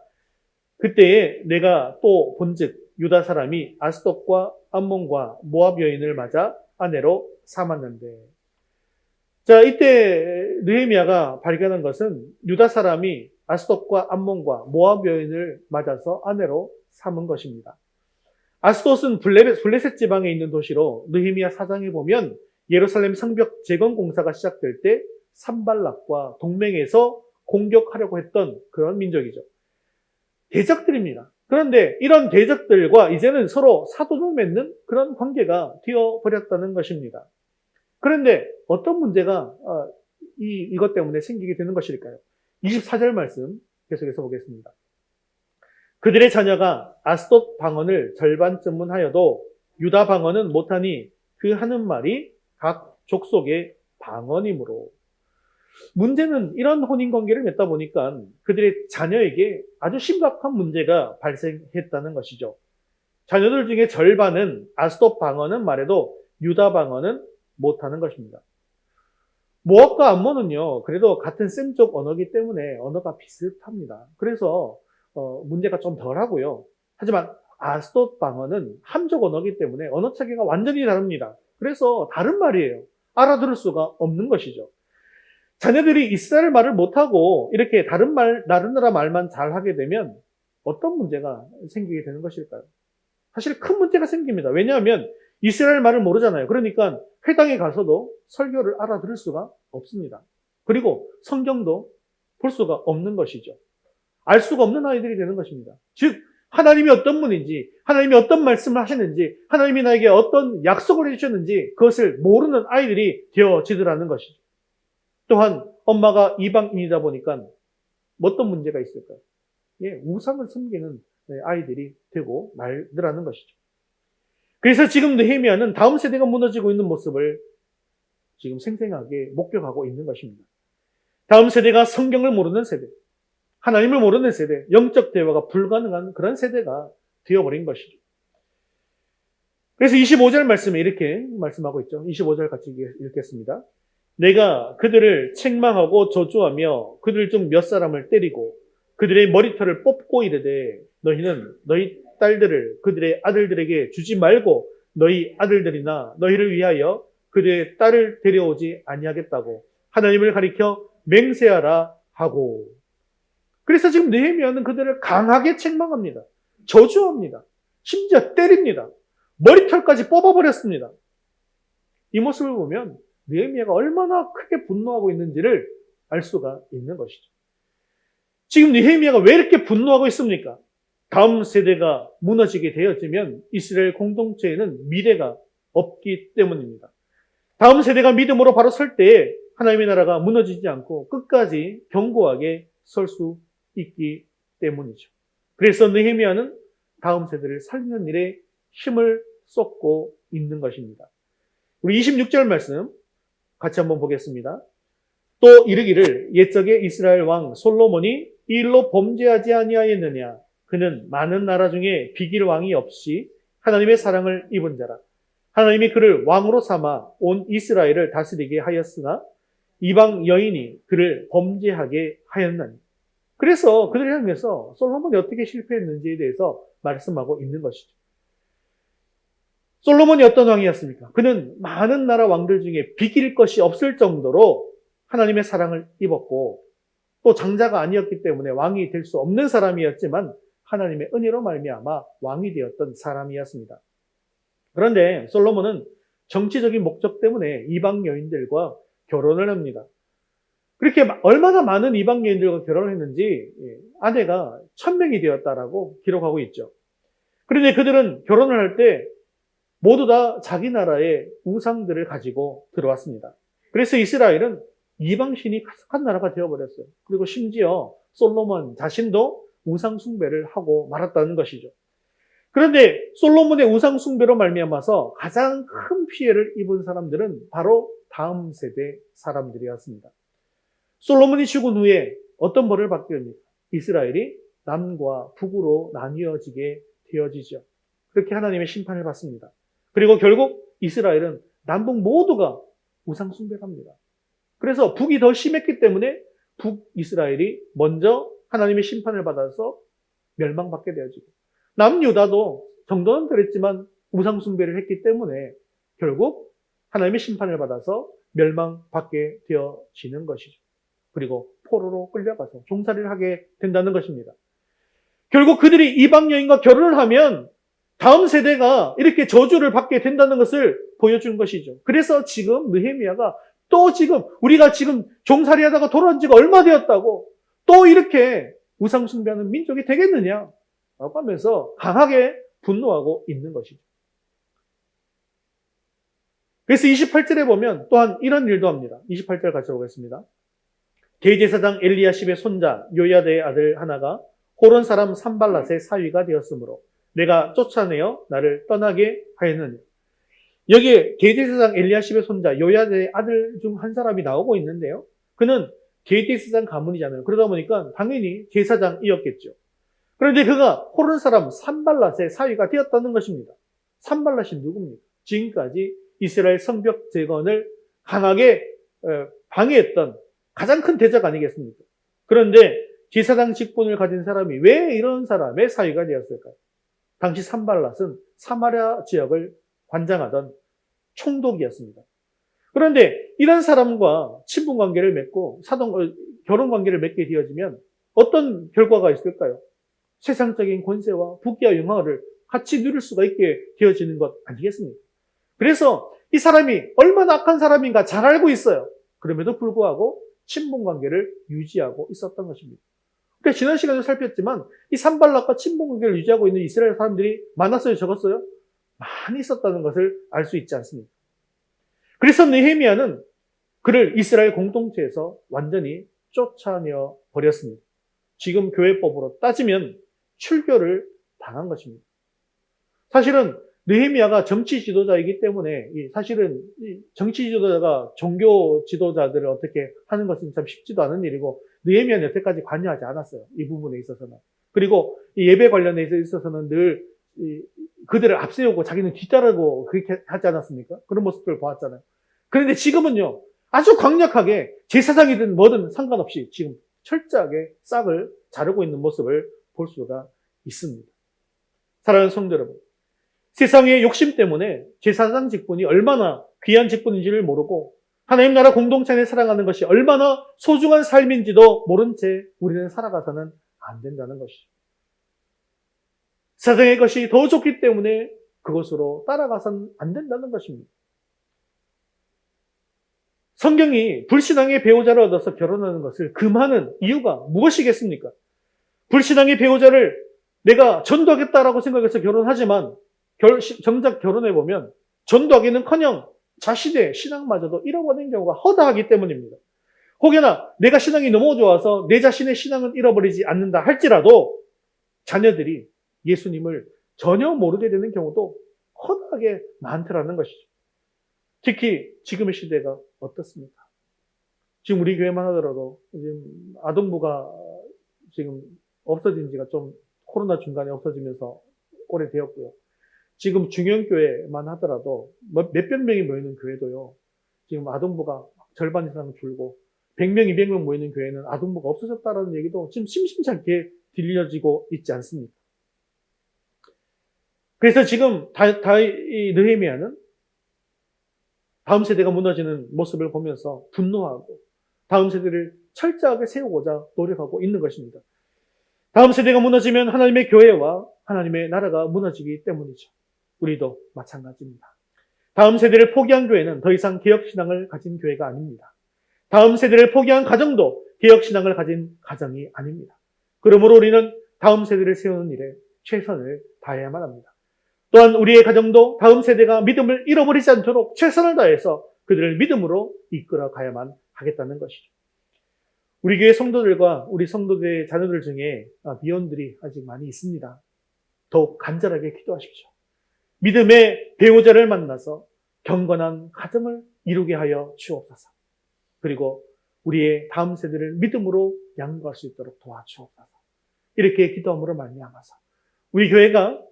그때에 내가 또 본즉 유다 사람이 아스돗과 암몬과 모압 여인을 맞아 아내로 삼았는데. 자, 이때 느헤미야가 발견한 것은 유다 사람이 아스돗과 암몬과 모압 여인을 맞아서 아내로 삼은 것입니다. 아스돗은 블레셋 지방에 있는 도시로 느헤미야 4장에 보면 예루살렘 성벽 재건 공사가 시작될 때 산발락과 동맹해서 공격하려고 했던 그런 민족이죠. 대적들입니다. 그런데 이런 대적들과 이제는 서로 사돈을 맺는 그런 관계가 되어버렸다는 것입니다. 그런데 어떤 문제가 이것 때문에 생기게 되는 것일까요? 24절 말씀 계속해서 보겠습니다. 그들의 자녀가 아스돗 방언을 절반쯤은 하여도 유다 방언은 못하니 그 하는 말이 각 족속의 방언이므로. 문제는 이런 혼인관계를 맺다 보니까 그들의 자녀에게 아주 심각한 문제가 발생했다는 것이죠. 자녀들 중에 절반은 아스돗 방언은 말해도 유다 방언은 못하는 것입니다. 모압과 암몬은요, 그래도 같은 셈족 언어이기 때문에 언어가 비슷합니다. 그래서 문제가 좀 덜하고요. 하지만 아스돗 방언은 함족 언어이기 때문에 언어 차이가 완전히 다릅니다. 그래서 다른 말이에요. 알아들을 수가 없는 것이죠. 자녀들이 이스라엘 말을 못하고 이렇게 다른 나라 말만 잘하게 되면 어떤 문제가 생기게 되는 것일까요? 사실 큰 문제가 생깁니다. 왜냐하면 이스라엘 말을 모르잖아요. 그러니까 회당에 가서도 설교를 알아들을 수가 없습니다. 그리고 성경도 볼 수가 없는 것이죠. 알 수가 없는 아이들이 되는 것입니다. 즉 하나님이 어떤 분인지, 하나님이 어떤 말씀을 하시는지, 하나님이 나에게 어떤 약속을 해주셨는지 그것을 모르는 아이들이 되어지더라는 것이죠. 또한 엄마가 이방인이다 보니까 어떤 문제가 있을까요? 예, 우상을 섬기는 아이들이 되고 말더라는 것이죠. 그래서 지금 느헤미야는 다음 세대가 무너지고 있는 모습을 지금 생생하게 목격하고 있는 것입니다. 다음 세대가 성경을 모르는 세대, 하나님을 모르는 세대, 영적 대화가 불가능한 그런 세대가 되어버린 것이죠. 그래서 25절 말씀에 이렇게 말씀하고 있죠. 25절 같이 읽겠습니다. 내가 그들을 책망하고 저주하며 그들 중 몇 사람을 때리고 그들의 머리털을 뽑고 이르되 너희는 너희 딸들을 그들의 아들들에게 주지 말고 너희 아들들이나 너희를 위하여 그들의 딸을 데려오지 아니하겠다고 하나님을 가리켜 맹세하라 하고. 그래서 지금 느헤미야는 그들을 강하게 책망합니다. 저주합니다. 심지어 때립니다. 머리털까지 뽑아버렸습니다. 이 모습을 보면 느헤미야가 얼마나 크게 분노하고 있는지를 알 수가 있는 것이죠. 지금 느헤미야가 왜 이렇게 분노하고 있습니까? 다음 세대가 무너지게 되어지면 이스라엘 공동체에는 미래가 없기 때문입니다. 다음 세대가 믿음으로 바로 설 때에 하나님의 나라가 무너지지 않고 끝까지 견고하게 설 수 있기 때문이죠. 그래서 느헤미야는 다음 세대를 살리는 일에 힘을 쏟고 있는 것입니다. 우리 26절 말씀 같이 한번 보겠습니다. 또 이르기를 옛적에 이스라엘 왕 솔로몬이 이 일로 범죄하지 아니하였느냐. 그는 많은 나라 중에 비길 왕이 없이 하나님의 사랑을 입은 자라. 하나님이 그를 왕으로 삼아 온 이스라엘을 다스리게 하였으나 이방 여인이 그를 범죄하게 하였나니. 그래서 그들을 향해서 솔로몬이 어떻게 실패했는지에 대해서 말씀하고 있는 것이죠. 솔로몬이 어떤 왕이었습니까? 그는 많은 나라 왕들 중에 비길 것이 없을 정도로 하나님의 사랑을 입었고 또 장자가 아니었기 때문에 왕이 될 수 없는 사람이었지만 하나님의 은혜로 말미암아 왕이 되었던 사람이었습니다. 그런데 솔로몬은 정치적인 목적 때문에 이방 여인들과 결혼을 합니다. 그렇게 얼마나 많은 이방 여인들과 결혼을 했는지 아내가 1000명이 되었다라고 기록하고 있죠. 그런데 그들은 결혼을 할 때 모두 다 자기 나라의 우상들을 가지고 들어왔습니다. 그래서 이스라엘은 이방신이 가득한 나라가 되어버렸어요. 그리고 심지어 솔로몬 자신도 우상 숭배를 하고 말았다는 것이죠. 그런데 솔로몬의 우상 숭배로 말미암아서 가장 큰 피해를 입은 사람들은 바로 다음 세대 사람들이었습니다. 솔로몬이 죽은 후에 어떤 벌을 받게 됩니까? 이스라엘이 남과 북으로 나뉘어지게 되어지죠. 그렇게 하나님의 심판을 받습니다. 그리고 결국 이스라엘은 남북 모두가 우상 숭배를 합니다. 그래서 북이 더 심했기 때문에 북이스라엘이 먼저 하나님의 심판을 받아서 멸망받게 되어지고, 남유다도 정도는 그랬지만 우상 숭배를 했기 때문에 결국 하나님의 심판을 받아서 멸망받게 되어지는 것이죠. 그리고 포로로 끌려가서 종살이를 하게 된다는 것입니다. 결국 그들이 이방 여인과 결혼을 하면 다음 세대가 이렇게 저주를 받게 된다는 것을 보여준 것이죠. 그래서 지금 느헤미야가 또 지금 우리가 지금 종살이하다가 돌아온 지가 얼마 되었다고 또 이렇게 우상 숭배하는 민족이 되겠느냐라고 하면서 강하게 분노하고 있는 것이죠. 그래서 28절에 보면 또한 이런 일도 합니다. 28절 같이 보겠습니다. 대제사장 엘리야십의 손자 요야다의 아들 하나가 호론 사람 산발랏의 사위가 되었으므로 내가 쫓아내어 나를 떠나게 하였느니. 여기에 대제사장 엘리야십의 손자 요야다의 아들 중 한 사람이 나오고 있는데요. 그는 대제사장 가문이잖아요. 그러다 보니까 당연히 제사장이었겠죠. 그런데 그가 호론 사람 산발랏의 사위가 되었다는 것입니다. 산발랏이 누굽니까? 지금까지 이스라엘 성벽 재건을 강하게 방해했던 가장 큰 대적 아니겠습니까? 그런데 제사장 직분을 가진 사람이 왜 이런 사람의 사위가 되었을까요? 당시 산발랏은 사마리아 지역을 관장하던 총독이었습니다. 그런데 이런 사람과 친분 관계를 맺고 결혼 관계를 맺게 되어지면 어떤 결과가 있을까요? 세상적인 권세와 부귀와 영화를 같이 누릴 수가 있게 되어지는 것 아니겠습니까? 그래서 이 사람이 얼마나 악한 사람인가 잘 알고 있어요. 그럼에도 불구하고 친분 관계를 유지하고 있었던 것입니다. 그러니까 지난 시간에 살폈지만 이 산발락과 친분 관계를 유지하고 있는 이스라엘 사람들이 많았어요, 적었어요? 많이 있었다는 것을 알 수 있지 않습니까? 그래서 느헤미야는 그를 이스라엘 공동체에서 완전히 쫓아내어 버렸습니다. 지금 교회법으로 따지면 출교를 당한 것입니다. 사실은 느헤미야가 정치 지도자이기 때문에 사실은 정치 지도자가 종교 지도자들을 어떻게 하는 것은 참 쉽지도 않은 일이고 느헤미야는 여태까지 관여하지 않았어요. 이 부분에 있어서는. 그리고 이 예배 관련에 있어서는 늘 그들을 앞세우고 자기는 뒤따르고 그렇게 하지 않았습니까? 그런 모습들을 보았잖아요. 그런데 지금은요, 아주 강력하게 제사장이든 뭐든 상관없이 지금 철저하게 싹을 자르고 있는 모습을 볼 수가 있습니다. 사랑하는 성도 여러분, 세상의 욕심 때문에 제사장 직분이 얼마나 귀한 직분인지를 모르고 하나님 나라 공동체 안에 살아가는 것이 얼마나 소중한 삶인지도 모른 채 우리는 살아가서는 안 된다는 것이죠. 세상의 것이 더 좋기 때문에 그것으로 따라가서는 안 된다는 것입니다. 성경이 불신앙의 배우자를 얻어서 결혼하는 것을 금하는 이유가 무엇이겠습니까? 불신앙의 배우자를 내가 전도하겠다라고 생각해서 결혼하지만 정작 결혼해보면 전도하기는커녕 자신의 신앙마저도 잃어버리는 경우가 허다하기 때문입니다. 혹여나 내가 신앙이 너무 좋아서 내 자신의 신앙은 잃어버리지 않는다 할지라도 자녀들이 예수님을 전혀 모르게 되는 경우도 허다하게 많더라는 것이죠. 특히 지금의 시대가 어떻습니까? 지금 우리 교회만 하더라도 지금 아동부가 지금 없어진 지가 좀 코로나 중간에 없어지면서 오래되었고요. 지금 중형교회만 하더라도 몇백 명이 모이는 교회도요. 지금 아동부가 절반 이상 줄고 100명, 200명 모이는 교회는 아동부가 없어졌다는 얘기도 지금 심심치 않게 들려지고 있지 않습니까? 그래서 지금 이 느헤미야는 다음 세대가 무너지는 모습을 보면서 분노하고 다음 세대를 철저하게 세우고자 노력하고 있는 것입니다. 다음 세대가 무너지면 하나님의 교회와 하나님의 나라가 무너지기 때문이죠. 우리도 마찬가지입니다. 다음 세대를 포기한 교회는 더 이상 개혁신앙을 가진 교회가 아닙니다. 다음 세대를 포기한 가정도 개혁신앙을 가진 가정이 아닙니다. 그러므로 우리는 다음 세대를 세우는 일에 최선을 다해야만 합니다. 또한 우리의 가정도 다음 세대가 믿음을 잃어버리지 않도록 최선을 다해서 그들을 믿음으로 이끌어 가야만 하겠다는 것이죠. 우리 교회 성도들과 우리 성도들의 자녀들 중에 미혼들이 아직 많이 있습니다. 더욱 간절하게 기도하십시오. 믿음의 배우자를 만나서 경건한 가정을 이루게 하여 주옵소서. 그리고 우리의 다음 세대를 믿음으로 양육할 수 있도록 도와주옵소서. 이렇게 기도함으로 말미암아서 우리 교회가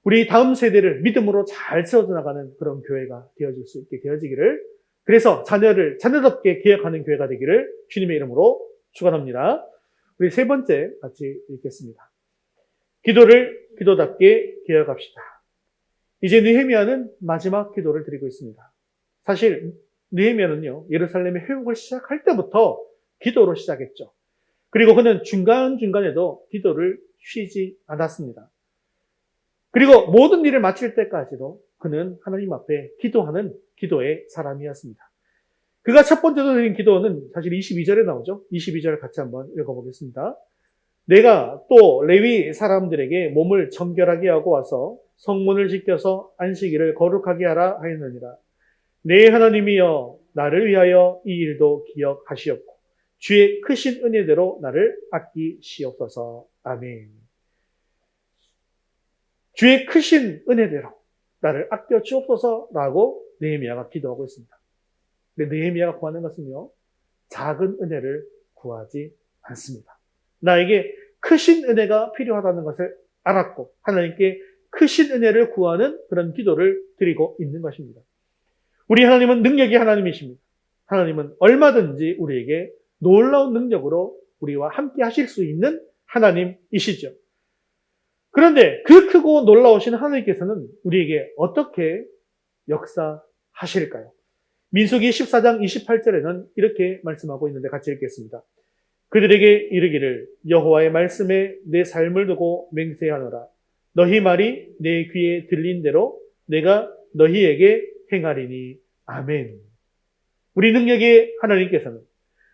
우리 다음 세대를 믿음으로 잘 세워져 나가는 그런 교회가 되어질 수 있게 되어지기를, 그래서 자녀를 자녀답게 개혁하는 교회가 되기를 주님의 이름으로 축원합니다. 우리 세 번째 같이 읽겠습니다. 기도를 기도답게 개혁합시다. 이제 느헤미야는 마지막 기도를 드리고 있습니다. 사실 느헤미야는요, 예루살렘의 회복을 시작할 때부터 기도로 시작했죠. 그리고 그는 중간중간에도 기도를 쉬지 않았습니다. 그리고 모든 일을 마칠 때까지도 그는 하나님 앞에 기도하는 기도의 사람이었습니다. 그가 첫 번째로 드린 기도는 사실 22절에 나오죠. 22절 같이 한번 읽어보겠습니다. 내가 또 레위 사람들에게 몸을 정결하게 하고 와서 성문을 지켜서 안식일을 거룩하게 하라 하였느니라. 내 하나님이여, 나를 위하여 이 일도 기억하시옵고 주의 크신 은혜대로 나를 아끼시옵소서. 아멘. 주의 크신 은혜대로 나를 아껴 주옵소서라고 느헤미야가 기도하고 있습니다. 근데 느헤미야가 구하는 것은요, 작은 은혜를 구하지 않습니다. 나에게 크신 은혜가 필요하다는 것을 알았고 하나님께 크신 은혜를 구하는 그런 기도를 드리고 있는 것입니다. 우리 하나님은 능력의 하나님이십니다. 하나님은 얼마든지 우리에게 놀라운 능력으로 우리와 함께 하실 수 있는 하나님이시죠. 그런데 그 크고 놀라우신 하나님께서는 우리에게 어떻게 역사하실까요? 민수기 14장 28절에는 이렇게 말씀하고 있는데 같이 읽겠습니다. 그들에게 이르기를 여호와의 말씀에 내 삶을 두고 맹세하노라. 너희 말이 내 귀에 들린 대로 내가 너희에게 행하리니. 아멘. 우리 능력의 하나님께서는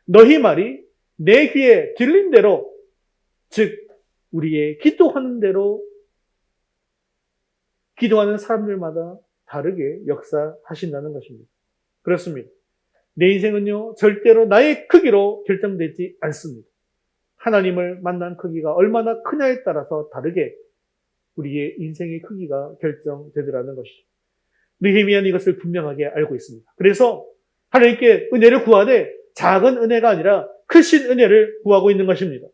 너희 말이 내 귀에 들린 대로, 즉 우리의 기도하는 대로 기도하는 사람들마다 다르게 역사하신다는 것입니다. 그렇습니다. 내 인생은요, 절대로 나의 크기로 결정되지 않습니다. 하나님을 만난 크기가 얼마나 크냐에 따라서 다르게 우리의 인생의 크기가 결정되더라는 것이죠. 느헤미야는 이것을 분명하게 알고 있습니다. 그래서 하나님께 은혜를 구하되 작은 은혜가 아니라 크신 은혜를 구하고 있는 것입니다.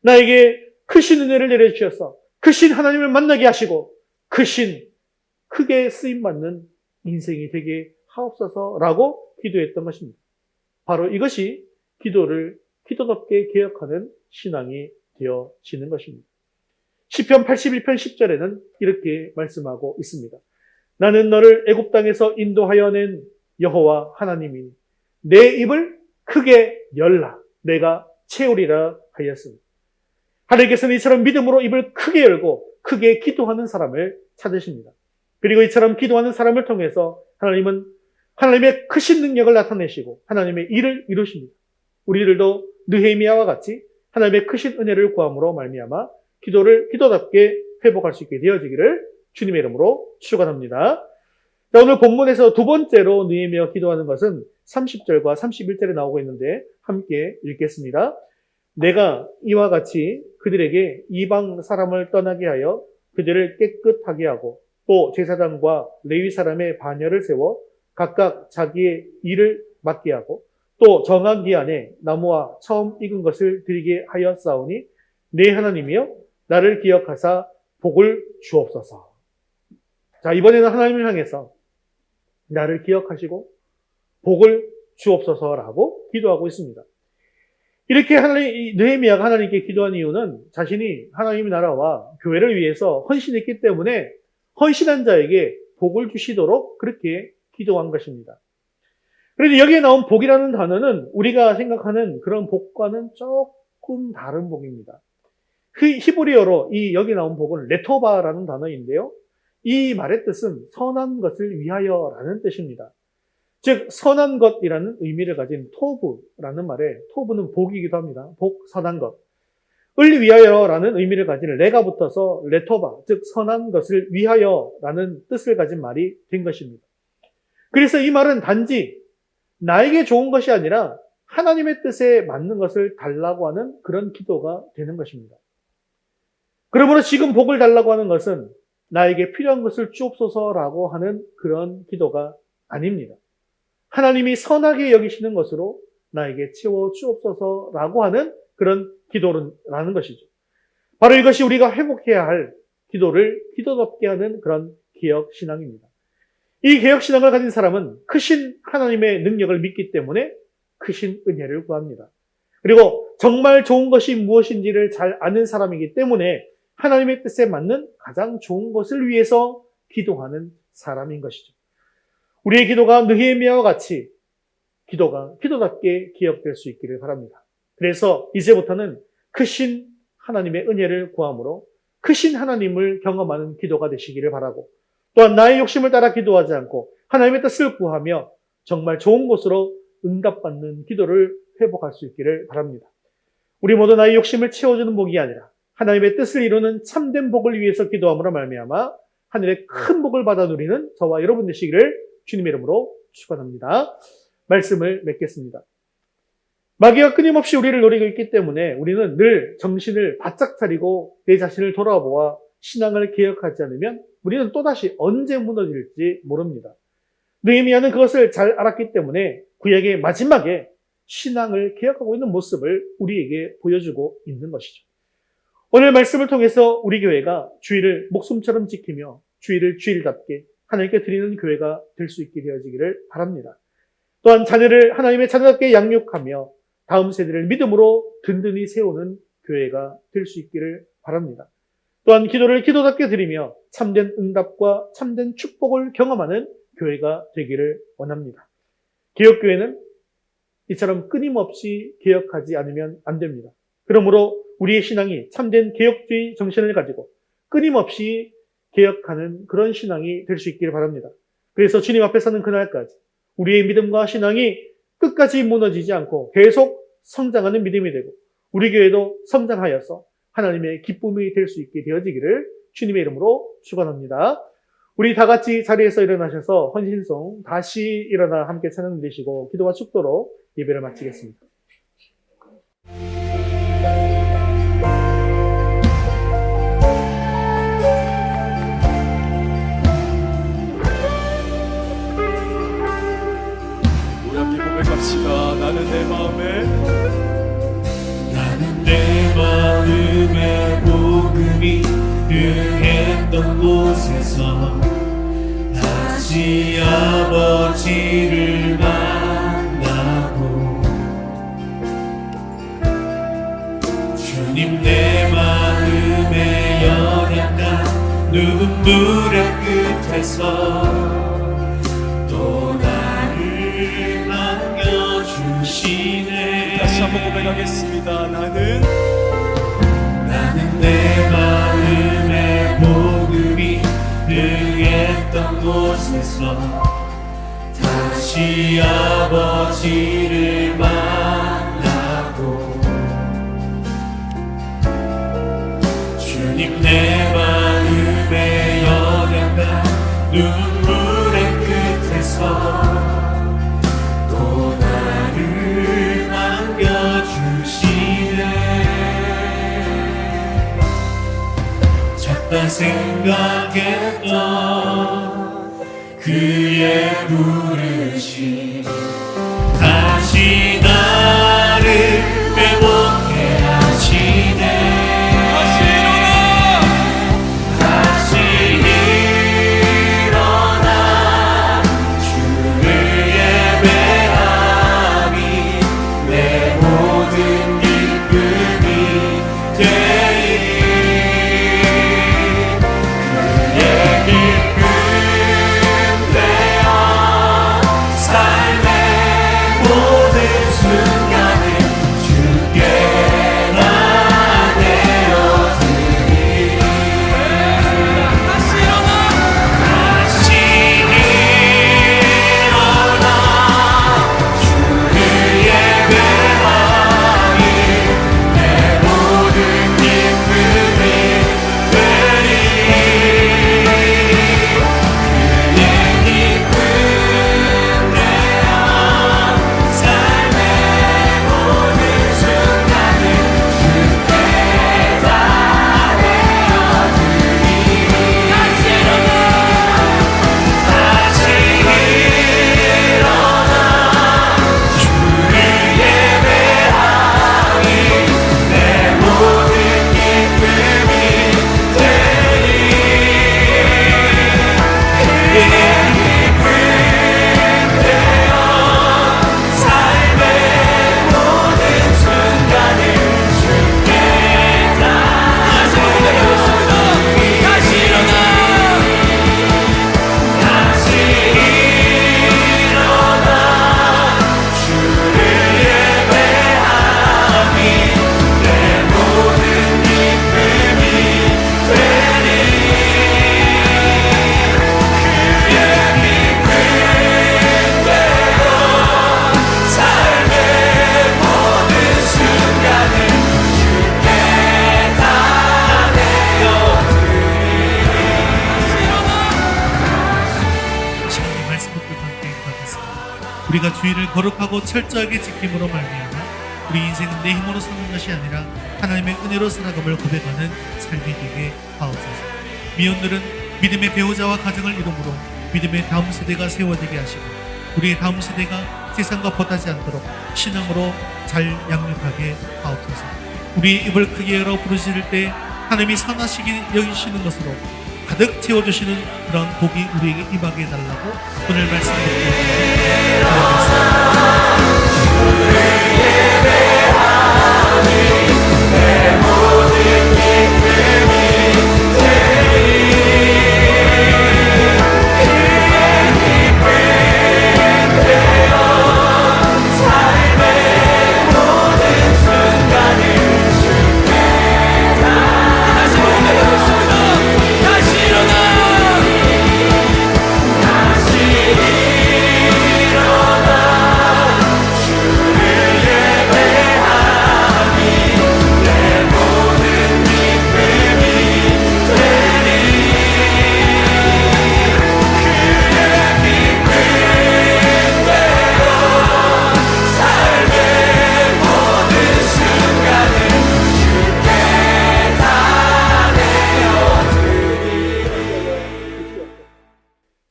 나에게 크신 은혜를 내려주셔서 크신 하나님을 만나게 하시고 크게 쓰임받는 인생이 되게 하옵소서라고 기도했던 것입니다. 바로 이것이 기도를 기도답게 개혁하는 신앙이 되어지는 것입니다. 시편 81편 10절에는 이렇게 말씀하고 있습니다. 나는 너를 애굽 땅에서 인도하여 낸 여호와 하나님이니 내 입을 크게 열라 내가 채우리라 하였습니다. 하나님께서는 이처럼 믿음으로 입을 크게 열고 크게 기도하는 사람을 찾으십니다. 그리고 이처럼 기도하는 사람을 통해서 하나님은 하나님의 크신 능력을 나타내시고 하나님의 일을 이루십니다. 우리들도 느헤미야와 같이 하나님의 크신 은혜를 구함으로 말미암아 기도를 기도답게 회복할 수 있게 되어지기를 주님의 이름으로 축원합니다. 자, 오늘 본문에서 두 번째로 느헤미야가 기도하는 것은 30절과 31절에 나오고 있는데 함께 읽겠습니다. 내가 이와 같이 그들에게 이방 사람을 떠나게 하여 그들을 깨끗하게 하고 또 제사장과 레위 사람의 반열을 세워 각각 자기의 일을 맡게 하고 또 정한 기한에 나무와 처음 익은 것을 드리게 하였사오니 내 하나님이여 나를 기억하사 복을 주옵소서. 자, 이번에는 하나님을 향해서 나를 기억하시고 복을 주옵소서라고 기도하고 있습니다. 이렇게 느헤미야가 하나님께 기도한 이유는 자신이 하나님의 나라와 교회를 위해서 헌신했기 때문에 헌신한 자에게 복을 주시도록 그렇게 기도한 것입니다. 그런데 여기에 나온 복이라는 단어는 우리가 생각하는 그런 복과는 조금 다른 복입니다. 히브리어로 여기 나온 복은 레토바라는 단어인데요. 이 말의 뜻은 선한 것을 위하여라는 뜻입니다. 즉 선한 것이라는 의미를 가진 토브라는 말에 토브는 복이기도 합니다. 복, 선한 것. 을 위하여라는 의미를 가진 레가 붙어서 레토바, 즉 선한 것을 위하여라는 뜻을 가진 말이 된 것입니다. 그래서 이 말은 단지 나에게 좋은 것이 아니라 하나님의 뜻에 맞는 것을 달라고 하는 그런 기도가 되는 것입니다. 그러므로 지금 복을 달라고 하는 것은 나에게 필요한 것을 주옵소서라고 하는 그런 기도가 아닙니다. 하나님이 선하게 여기시는 것으로 나에게 채워 주옵소서라고 하는 그런 기도라는 것이죠. 바로 이것이 우리가 회복해야 할 기도를 기도답게 하는 그런 개혁신앙입니다. 이 개혁신앙을 가진 사람은 크신 하나님의 능력을 믿기 때문에 크신 은혜를 구합니다. 그리고 정말 좋은 것이 무엇인지를 잘 아는 사람이기 때문에 하나님의 뜻에 맞는 가장 좋은 것을 위해서 기도하는 사람인 것이죠. 우리의 기도가 느헤미야와 같이 기도가 기도답게 기억될 수 있기를 바랍니다. 그래서 이제부터는 크신 하나님의 은혜를 구함으로 크신 하나님을 경험하는 기도가 되시기를 바라고, 또한 나의 욕심을 따라 기도하지 않고 하나님의 뜻을 구하며 정말 좋은 곳으로 응답받는 기도를 회복할 수 있기를 바랍니다. 우리 모두 나의 욕심을 채워주는 복이 아니라 하나님의 뜻을 이루는 참된 복을 위해서 기도함으로 말미암아 하늘의 큰 복을 받아 누리는 저와 여러분 되시기를 주님의 이름으로 축원합니다. 말씀을 맺겠습니다. 마귀가 끊임없이 우리를 노리고 있기 때문에 우리는 늘 정신을 바짝 차리고 내 자신을 돌아보아 신앙을 개혁하지 않으면 우리는 또다시 언제 무너질지 모릅니다. 느헤미야는 그것을 잘 알았기 때문에 구약의 마지막에 신앙을 개혁하고 있는 모습을 우리에게 보여주고 있는 것이죠. 오늘 말씀을 통해서 우리 교회가 주일을 목숨처럼 지키며 주일을 주일답게 하나님께 드리는 교회가 될 수 있게 되어지기를 바랍니다. 또한 자녀를 하나님의 자녀답게 양육하며 다음 세대를 믿음으로 든든히 세우는 교회가 될 수 있기를 바랍니다. 또한 기도를 기도답게 드리며 참된 응답과 참된 축복을 경험하는 교회가 되기를 원합니다. 개혁교회는 이처럼 끊임없이 개혁하지 않으면 안 됩니다. 그러므로 우리의 신앙이 참된 개혁주의 정신을 가지고 끊임없이 개혁하는 그런 신앙이 될 수 있기를 바랍니다. 그래서 주님 앞에 서는 그날까지 우리의 믿음과 신앙이 끝까지 무너지지 않고 계속 성장하는 믿음이 되고 우리 교회도 성장하여서 하나님의 기쁨이 될 수 있게 되어지기를 주님의 이름으로 축원합니다. 우리 다 같이 자리에서 일어나셔서 헌신송 다시 일어나 함께 찬양 드리시고 기도와 축도로 예배를 마치겠습니다. 우리 함께 고백합시다. 나는 내 마음에 복음이 등했던 곳에서 다시 아버지를 만나고 주님 내 마음에 연약한 눈물의 끝에서 또 나를 남겨주시네. 다시 한번 고백하겠습니다. 나는 내 마음에 복음이 등했던 곳에서 다시 아버지를 만나고 주님 내 마음에 연약한 눈물의 끝에서 또 나를 남겨주시네. 작다 생각했던 그의 부르심 다시 나를 회복해 하시네. 다시 일어나 주를 예배하니 내 모든 기쁨이 되리. 그의 기쁨 되어 삶의 모든 우리가 주의를 거룩하고 철저하게 지킴으로 말미암아 우리 인생은 내 힘으로 사는 것이 아니라 하나님의 은혜로 살아감을 고백하는 삶이 되게 하옵소서. 미혼들은 믿음의 배우자와 가정을 이루므로 믿음의 다음 세대가 세워지게 하시고 우리의 다음 세대가 세상과 벗하지 않도록 신앙으로 잘 양육하게 하옵소서. 우리의 입을 크게 열어 부르실 때 하나님이 선하시기 여기시는 것으로 가득 채워주시는 그런 복이 우리에게 임하게 해달라고 오늘 말씀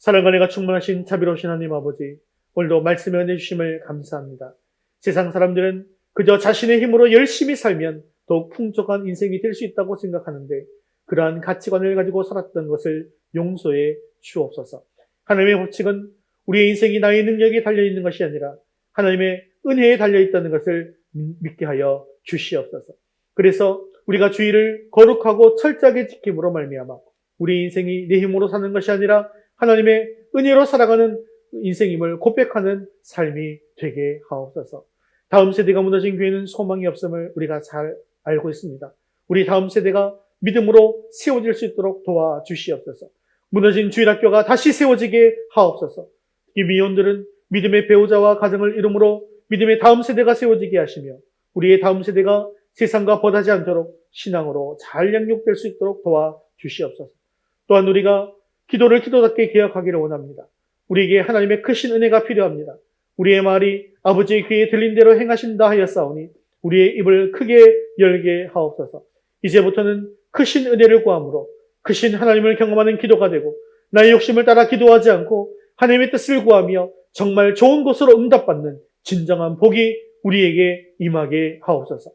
사랑과 은혜가 충만하신 자비로우신 하나님 아버지, 오늘도 말씀에 은혜 주심을 감사합니다. 세상 사람들은 그저 자신의 힘으로 열심히 살면 더욱 풍족한 인생이 될 수 있다고 생각하는데 그러한 가치관을 가지고 살았던 것을 용서해 주옵소서. 하나님의 법칙은 우리의 인생이 나의 능력에 달려있는 것이 아니라 하나님의 은혜에 달려있다는 것을 믿게 하여 주시옵소서. 그래서 우리가 주의를 거룩하고 철저하게 지킴으로 말미암아 우리 인생이 내 힘으로 사는 것이 아니라 하나님의 은혜로 살아가는 인생임을 고백하는 삶이 되게 하옵소서. 다음 세대가 무너진 교회는 소망이 없음을 우리가 잘 알고 있습니다. 우리 다음 세대가 믿음으로 세워질 수 있도록 도와주시옵소서. 무너진 주일학교가 다시 세워지게 하옵소서. 이 미혼들은 믿음의 배우자와 가정을 이루므로 믿음의 다음 세대가 세워지게 하시며 우리의 다음 세대가 세상과 벗하지 않도록 신앙으로 잘 양육될 수 있도록 도와주시옵소서. 또한 우리가 기도를 기도답게 개혁하기를 원합니다. 우리에게 하나님의 크신 은혜가 필요합니다. 우리의 말이 아버지의 귀에 들린 대로 행하신다 하였사오니 우리의 입을 크게 열게 하옵소서. 이제부터는 크신 은혜를 구함으로 크신 하나님을 경험하는 기도가 되고 나의 욕심을 따라 기도하지 않고 하나님의 뜻을 구하며 정말 좋은 곳으로 응답받는 진정한 복이 우리에게 임하게 하옵소서.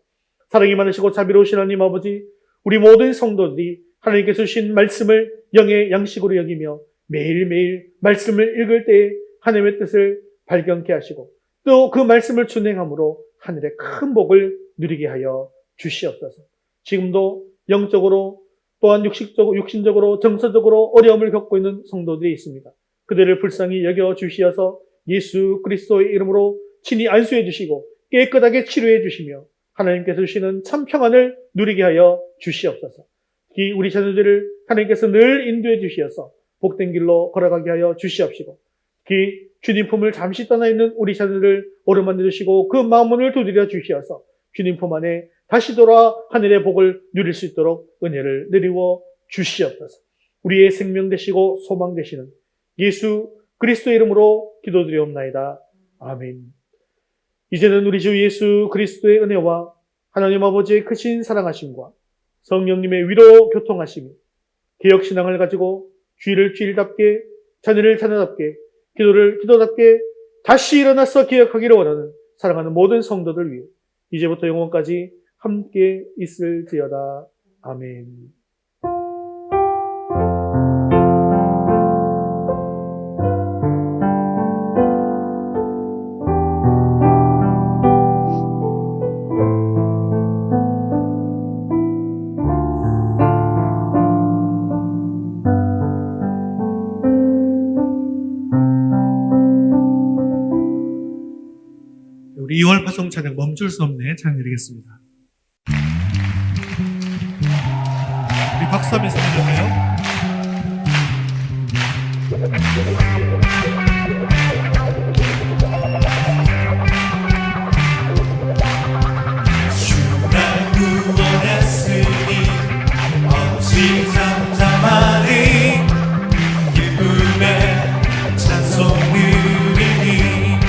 사랑이 많으시고 자비로우신 하나님 아버지, 우리 모든 성도들이 하나님께서 주신 말씀을 영의 양식으로 여기며 매일매일 말씀을 읽을 때에 하나님의 뜻을 발견케 하시고 또 그 말씀을 준행함으로 하늘의 큰 복을 누리게 하여 주시옵소서. 지금도 영적으로 또한 육신적으로 정서적으로 어려움을 겪고 있는 성도들이 있습니다. 그들을 불쌍히 여겨 주시어서 예수 그리스도의 이름으로 친히 안수해 주시고 깨끗하게 치료해 주시며 하나님께서 주시는 참 평안을 누리게 하여 주시옵소서. 특히 우리 자녀들을 하나님께서 늘 인도해 주시어서 복된 길로 걸어가게 하여 주시옵시고 특히 주님 품을 잠시 떠나 있는 우리 자녀들을 어루만져 주시고 그 마음문을 두드려 주시어서 주님 품 안에 다시 돌아 하늘의 복을 누릴 수 있도록 은혜를 내리워 주시옵소서. 우리의 생명 되시고 소망 되시는 예수 그리스도의 이름으로 기도드리옵나이다. 아멘. 이제는 우리 주 예수 그리스도의 은혜와 하나님 아버지의 크신 사랑하심과 성령님의 위로 교통하심이 개혁신앙을 가지고 주일을 주일답게 자녀를 자녀답게 기도를 기도답게 다시 일어나서 개혁하기를 원하는 사랑하는 모든 성도들 위해 이제부터 영원까지 함께 있을지어다. 아멘. 우리 2월 파송 찬양 멈출 수 없네 찬양 드리겠습니다. 우리 박수하면서 찬양할까요? 주날 구원했으니 어찌 잠잠하니 기쁨의 찬송 드리니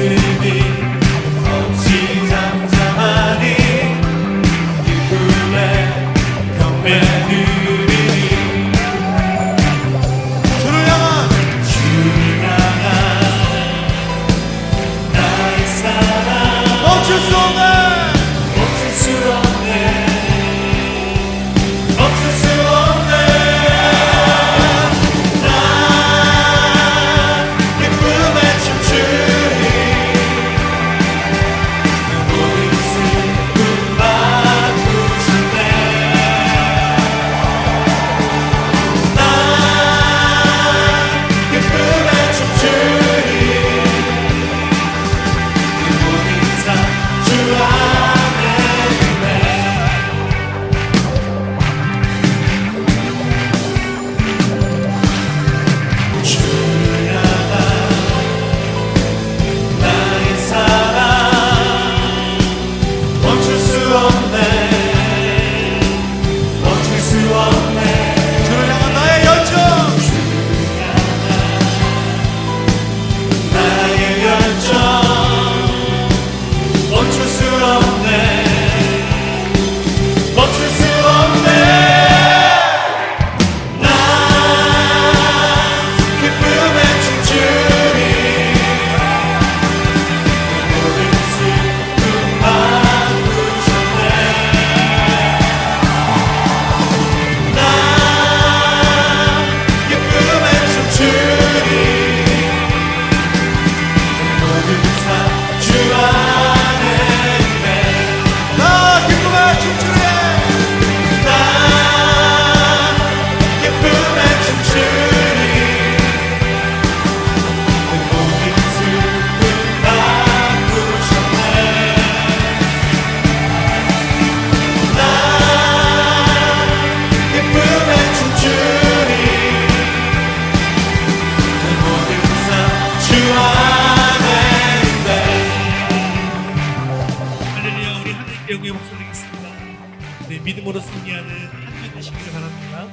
왔으니 없이 잠잠하니 기쁨의 경배 드리니 주를 향한 나의 사랑 멈출 수 없네 멈출 수 없네 멈출 수 없네 난 기쁨에 춤추니 모든 슬픔 바꾸셨네 난 기쁨에 춤추니 모든 삶주 안에 주를 향한 나의 사랑 멈출 수 없네 멈출 수 없네 주를 향한 나의 열정 나의 열정 멈출 수 없네 멈출 수 없네 난 기쁨에 춤추니 모든 슬픔 바꾸셨네 난 기쁨에 춤추니 모든 삶주 안에 있네 나 기쁨에 춤추네 난 기쁨에 춤추니 모든 슬픔 바꾸셨네 난 기쁨에 춤추니 모든 삶주 안에 있네 할렐루야. 우리 하나님께 영광의 목소리 드리겠습니다. 네, 믿음으로 승리하는 한 주 되시기를 바랍니다.